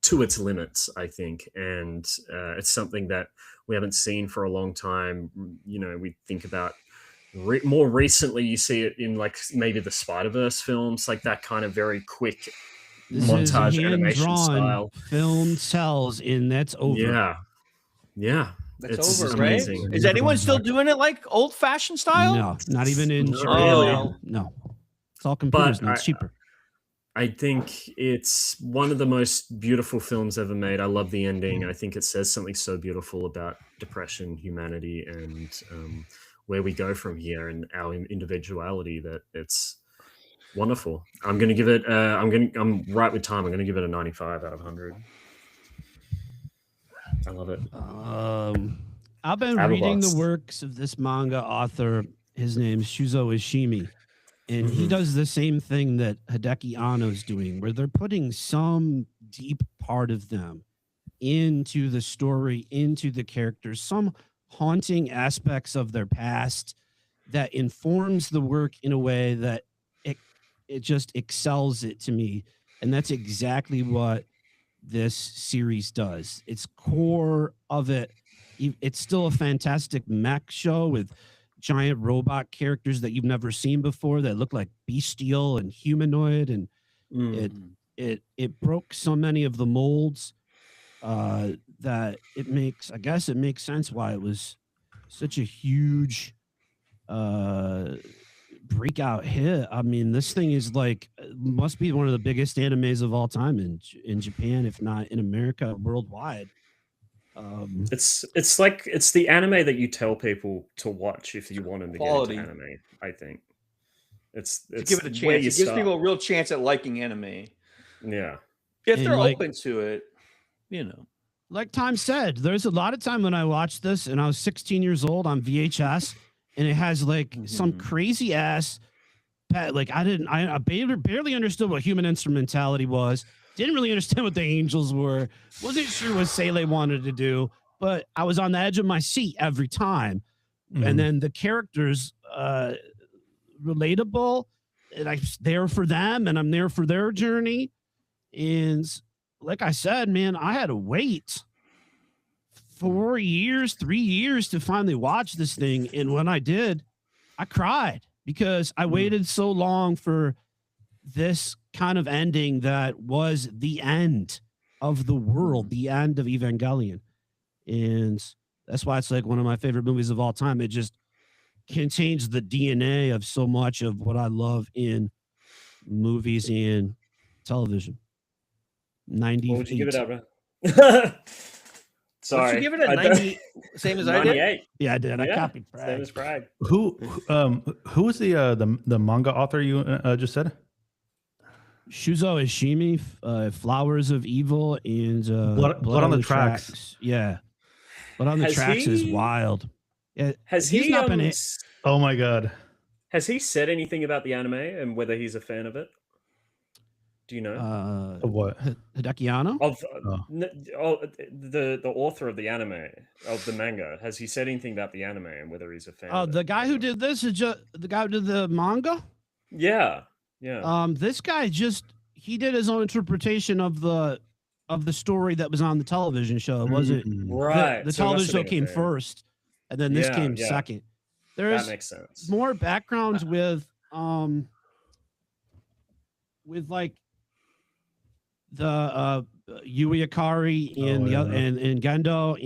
to its limits, I think. And it's something that we haven't seen for a long time. You know, we think about more recently, you see it in like maybe the Spider-Verse films, like that kind of very quick montage animation style. Film cells in that's over. Yeah. That's over, right? Amazing. Is anyone still doing it like old-fashioned style? No, not even in Really? No. It's all computers now. It's cheaper. I think it's one of the most beautiful films ever made. I love the ending. I think it says something so beautiful about depression, humanity, and where we go from here and our individuality that it's wonderful. I'm going to give it, I'm right with time. I'm going to give it a 95 out of 100. I love it. I've been reading the works of this manga author. His name's Shuzo Ishimi. And he does the same thing that Hideki Anno's doing, where they're putting some deep part of them into the story, into the characters, some haunting aspects of their past that informs the work in a way that it just excels it to me. And that's exactly what this series does. Its core of it, it's still a fantastic mech show with giant robot characters that you've never seen before that look like bestial and humanoid, and it broke so many of the molds that it makes sense why it was such a huge breakout hit. I mean, this thing is like must be one of the biggest animes of all time in Japan, if not in America, worldwide. It's the anime that you tell people to watch if you want them to get into anime. I think it's give it a chance. It gives people a real chance at liking anime. Yeah, if they're open to it, you know. Like Tom said, there's a lot of time when I watched this and I was 16 years old on VHS, and it has like some crazy ass, like I barely understood what human instrumentality was. Didn't really understand what the angels were. Wasn't sure what Sele wanted to do, but I was on the edge of my seat every time. And then the characters, relatable, and I'm there for them, and I'm there for their journey. And like I said, man, I had to wait 3 years to finally watch this thing. And when I did, I cried because I waited so long for this kind of ending that was the end of the world, the end of Evangelion. And that's why it's like one of my favorite movies of all time. It just contains the DNA of so much of what I love in movies and television. 90. What would you give it out, bro? Sorry. Would you give it a 90? Same as 98? I did. Yeah, I did. I copied Brad. Same as Brad. Who was the manga author you just said? Shuzo Ishimi, Flowers of Evil, and Blood on the Tracks. Yeah, Blood on the Tracks is wild. Yeah, has he not been? Oh my god! Has he said anything about the anime and whether he's a fan of it? Do you know? Of what? Hideki Anno? The author of the anime, of the manga. Has he said anything about the anime and whether he's a fan? Oh, the guy who did this is just the guy who did the manga. Yeah. This guy he did his own interpretation of the story that was on the television show. It wasn't right. The television show came first, and then this came second. There's that makes sense. More backgrounds with like the Yui Akari and and Gendo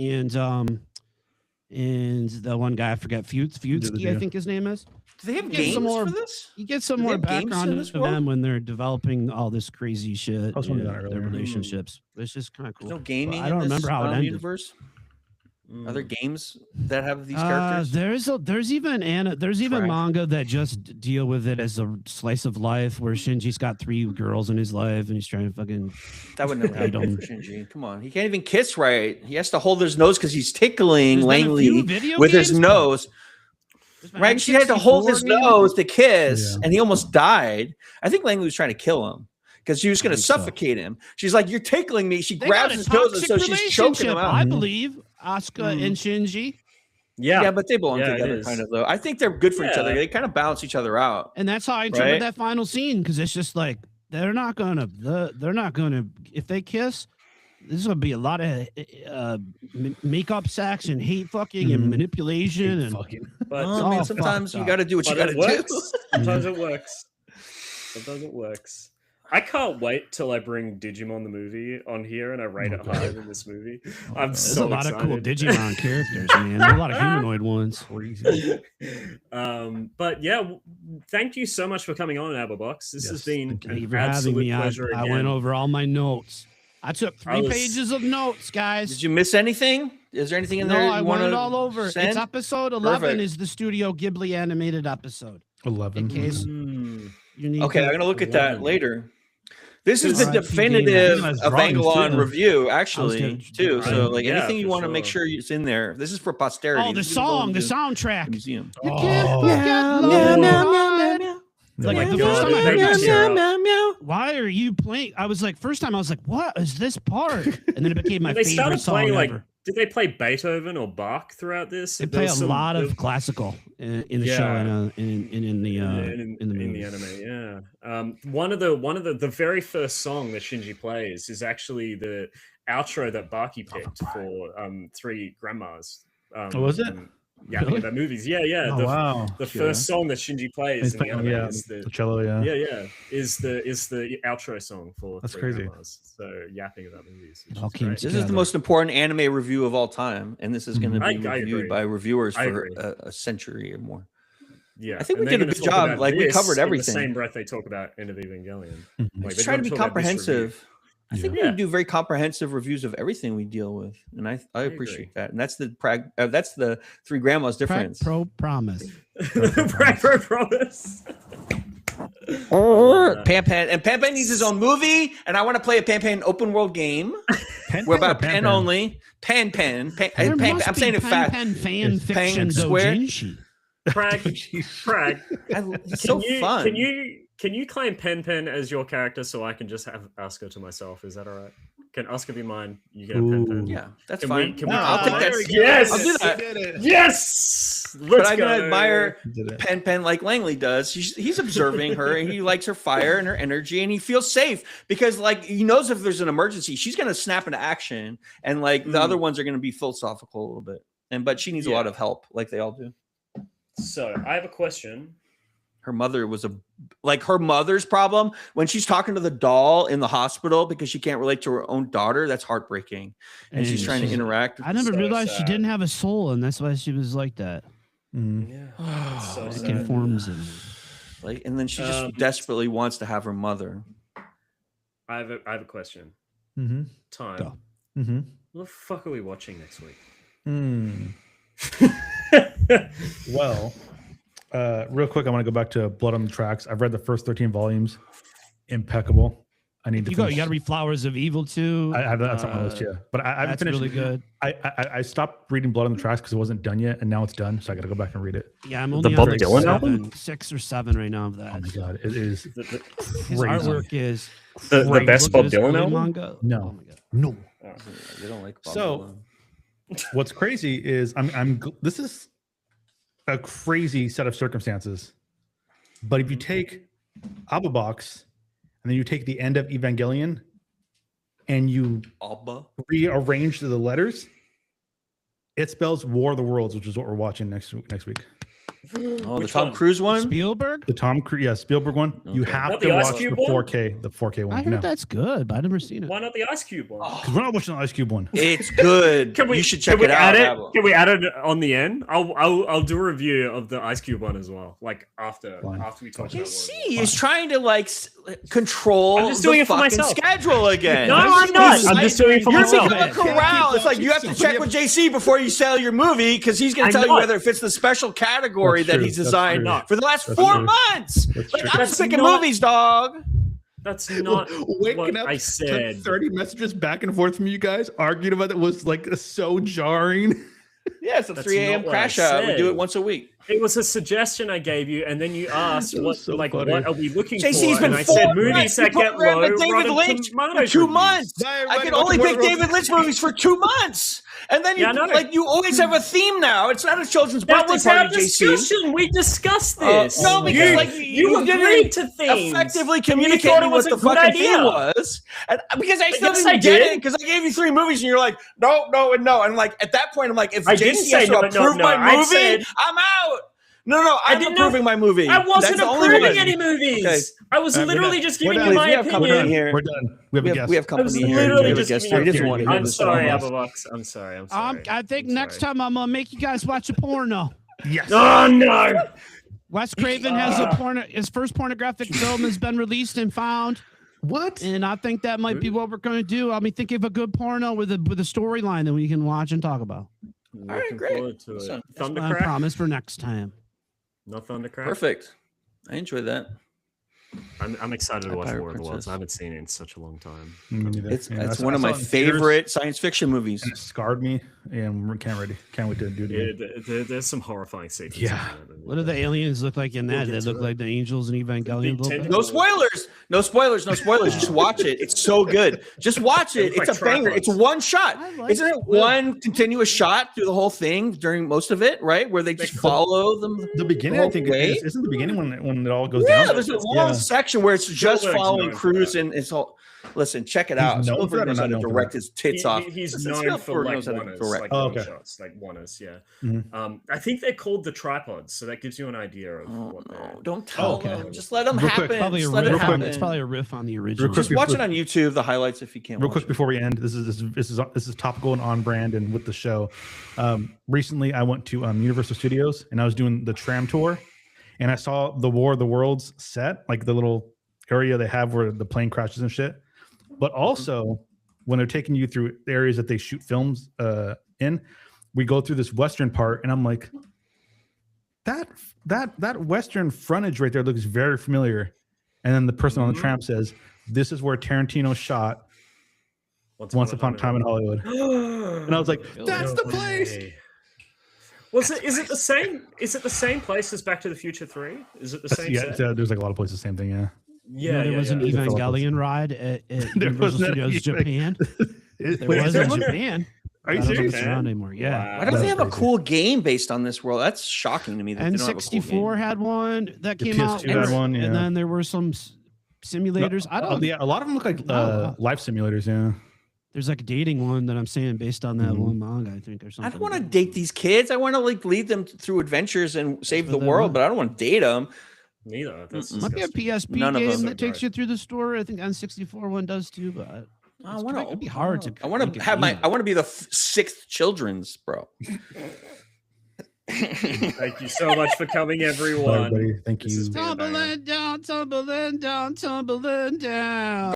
and the one guy I forget Futsky, I think his name is. Do they have games for this? You get some more background to them when they're developing all this crazy shit. Their relationships. It's just kind of cool. There's no gaming. I don't remember how it ended. Universe. Are there games that have these characters? There's even manga that just deal with it as a slice of life, where Shinji's got 3 girls in his life and he's trying to fucking. That would never happen for Shinji. Come on, he can't even kiss right. He has to hold his nose because he's tickling Langley with his nose. Right, she had to hold his nose to kiss, and he almost died. I think Langley was trying to kill him because she was going to suffocate him. She's like, "You're tickling me." She grabs his nose, and so she's choking him out. I believe Asuka and Shinji. Yeah, but they belong together, kind of though. I think they're good for each other. They kind of balance each other out. And that's how I interpret that final scene, because it's just like they're not gonna if they kiss. This is gonna be a lot of makeup sex and hate fucking and manipulation and fucking. But I mean, sometimes you got to do what you got to do. Sometimes it works. Sometimes it works. I can't wait till I bring Digimon the movie on here and I rate it higher than this movie. I'm There's so a lot excited. of cool Digimon characters, man. There's a lot of humanoid ones. But yeah, thank you so much for coming on, Abbabox. This has been Thank you an for having absolute me. pleasure. I went over all my notes. I took 3 pages of notes, guys. Did you miss anything? Is there anything in No, there? I went it all over. Send? It's episode 11 Perfect. is the Studio Ghibli animated episode. 11. In case you need okay, to, I'm gonna look at that later. This is the RIP definitive Gamer. Evangelion review, actually, gonna- too. So, like, Yeah, anything you for want to sure. make sure it's in there. This is for posterity. Oh, the This is gonna go song, the into the soundtrack. museum. You can't forget Meow, love. meow, meow. Like the God, first time I it heard made me that tear song, up. why are you playing? I was like, first time I was like, what is this part? And then it became my They favorite started song playing ever. did they play Beethoven or Bach throughout this? They play a lot of classical in the show and in the movie. anime. Yeah, one of the very first song that Shinji plays is actually the outro that Baki picked for Three Grandmas. Was it? Yapping about movies. Yeah. Oh, wow. The first song that Shinji plays in the anime is the cello. is the outro song for That's Three crazy. Grandmas. So yapping about movies. This is the most important anime review of all time, and this is going to be reviewed agree. by reviewers I for agree. a century or more. Yeah, I think we and they're did a gonna good talk job. about Like, we this covered in everything. the same breath they talk about End of Evangelion. Like, Just try to be comprehensive. I think we Yeah. do very comprehensive reviews of everything we deal with, and I appreciate that. And that's the Three Grandmas difference. Pro promise. Pro promise. Pan and Pan needs his own movie, and I want to play a Pan open world game. We're about Pan only. Pan. I'm saying it fast. Pan fan It's fiction Square. doujinshi. Crag. It's so fun. Can you claim Pen as your character so I can just have Asuka to myself? Is that all right? Can Asuka be mine? You get Pen. Yeah, that's Can fine. Can we I'll take that. Yes, I'll do that. Yes. But I'm gonna admire Pen like Langley does. He's observing her, and he likes her fire and her energy, and he feels safe because, like, he knows if there's an emergency, she's gonna snap into action, and like the other ones are gonna be philosophical a little bit. But she needs a lot of help, like they all do. So I have a question. Her mother was her mother's problem when she's talking to the doll in the hospital because she can't relate to her own daughter. That's heartbreaking, and she's trying to interact. I never realized she didn't have a soul, and that's why she was like that. Yeah, so It conforms in. Like, and then she just desperately wants to have her mother. I have a question. Time. Go. What the fuck are we watching next week? Well, real quick, I want to go back to Blood on the Tracks. I've read the first 13 volumes. Impeccable. I need to. You got to read Flowers of Evil too. I have that's on my list, yeah. But I haven't finished. Really good. I stopped reading Blood on the Tracks because it wasn't done yet, and now it's done. So I got to go back and read it. Yeah, I'm only Bob on Dylan album? 6 or 7 right now of that. Oh my god, it is. His crazy. artwork is The best Bob Dylan album? manga. No, Oh my god. no. They don't like Bob So, Dylan. What's crazy is this is a crazy set of circumstances. But if you take Abbabox and then you take the end of Evangelion and you rearrange the letters, it spells War of the Worlds, which is what we're watching next week. Oh, the Tom Cruise one? Spielberg? The Tom Cruise, yeah, Spielberg one. Okay. You have Not to the Ice watch the Cube one? 4K one. I heard that's good, but I've never seen it. Why not the Ice Cube one? Because we're not watching the Ice Cube one. It's good. You should check it out. Can we add it on the end? I'll do a review of the Ice Cube one as well. Like after we talk about JC is trying to like control I'm just doing the it for fucking myself. schedule again. No, I'm not. I'm just doing it for myself. You're becoming a corral. It's like you have to check with JC before you sell your movie because he's going to tell you whether it fits the special category that he's designed for the last 4 months. Like, I'm sick of movies, dog. That's not Waking up I said. 30 messages back and forth from you guys arguing about it was like so jarring. Yeah, it's a 3 a.m. crash out. We do it once a week. It was a suggestion I gave you, and then you asked what are we looking JC's for? been And I said movies months. that get low. David Lynch for 2 months. I can only pick David Lynch movies for 2 months. And then you always have a theme now. It's not a children's birthday That was party, our discussion. We discussed this. No, because you agreed to things. Effectively communicating what the fucking theme was. And because I still didn't get it, because I gave you 3 movies and you're like, no, and no. And like at that point, I'm like, if JC has to approve my movie, I'm out. No, I'm approving my movie. I wasn't approving any movies. Okay. I was literally just giving you my opinion. We're done. We have company here. Literally just I'm sorry, Abbabox. I'm sorry. I think next time I'm gonna make you guys watch a porno. Yes. Oh no. Wes Craven has his first pornographic film has been released and found. What? And I think that might be what we're going to do. I mean, think of a good porno with a storyline that we can watch and talk about. All right, great. I promise for next time. No Thundercrack. Perfect. I enjoyed that. I'm excited to watch War of the Worlds. I haven't seen it in such a long time. It's one of my favorite science fiction movies. It scarred me, and can't wait to do it again. There's some horrifying scenes. Yeah. What do the aliens look like in that? They look like the angels in Evangelion. No spoilers. No spoilers. Just watch it. It's so good. Just watch it. It's a banger. It's one shot. Isn't it one continuous shot through the whole thing during most of it? Right, where they just follow them. The beginning, I think, isn't the beginning when it all goes down. Yeah, there's a long section where it's just following Cruise and it's all. Listen, check it out. Spielberg knows how to direct his tits off. He's known for like one-ers, shots, like one-ers. Yeah. Mm-hmm. I think they're called the tripods, so that gives you an idea of what they're. Don't tell them. Just let them happen. It's probably a riff on the original. Just watch it on YouTube. The highlights if you can't. Real quick before we end, this is topical and on brand and with the show. Recently, I went to Universal Studios and I was doing the tram tour, and I saw the War of the Worlds set, like the little area they have where the plane crashes and shit. But also, when they're taking you through areas that they shoot films in, we go through this Western part, and I'm like, that Western frontage right there looks very familiar. And then the person on the tram says, "This is where Tarantino shot Once Upon a Time in Hollywood." And I was like, "That's the place." Is it the same? Is it the same place as Back to the Future 3? Is it the same? Yeah, there's like a lot of places, same thing. Yeah. Yeah, there was an Evangelion ride at Universal Studios Japan. There was in Japan. Are you serious? Around anymore. Yeah. Why don't they have a cool game based on this world? That's shocking to me. That N64 had one that came out. Had one, and then there were some simulators. A lot of them look like life simulators. Yeah. There's like a dating one that I'm saying based on that one manga, I think, or something. I don't want to date these kids. I want to lead them through adventures and save the world, but I don't want to date them. Neither. That's might be a PSP game that takes you through the story. I think N64 one does too, but it'd be hard to. I want to have I want to be the sixth children's, bro. Thank you so much for coming, everyone. Thank you. Tumbling down, tumbling down, tumbling down.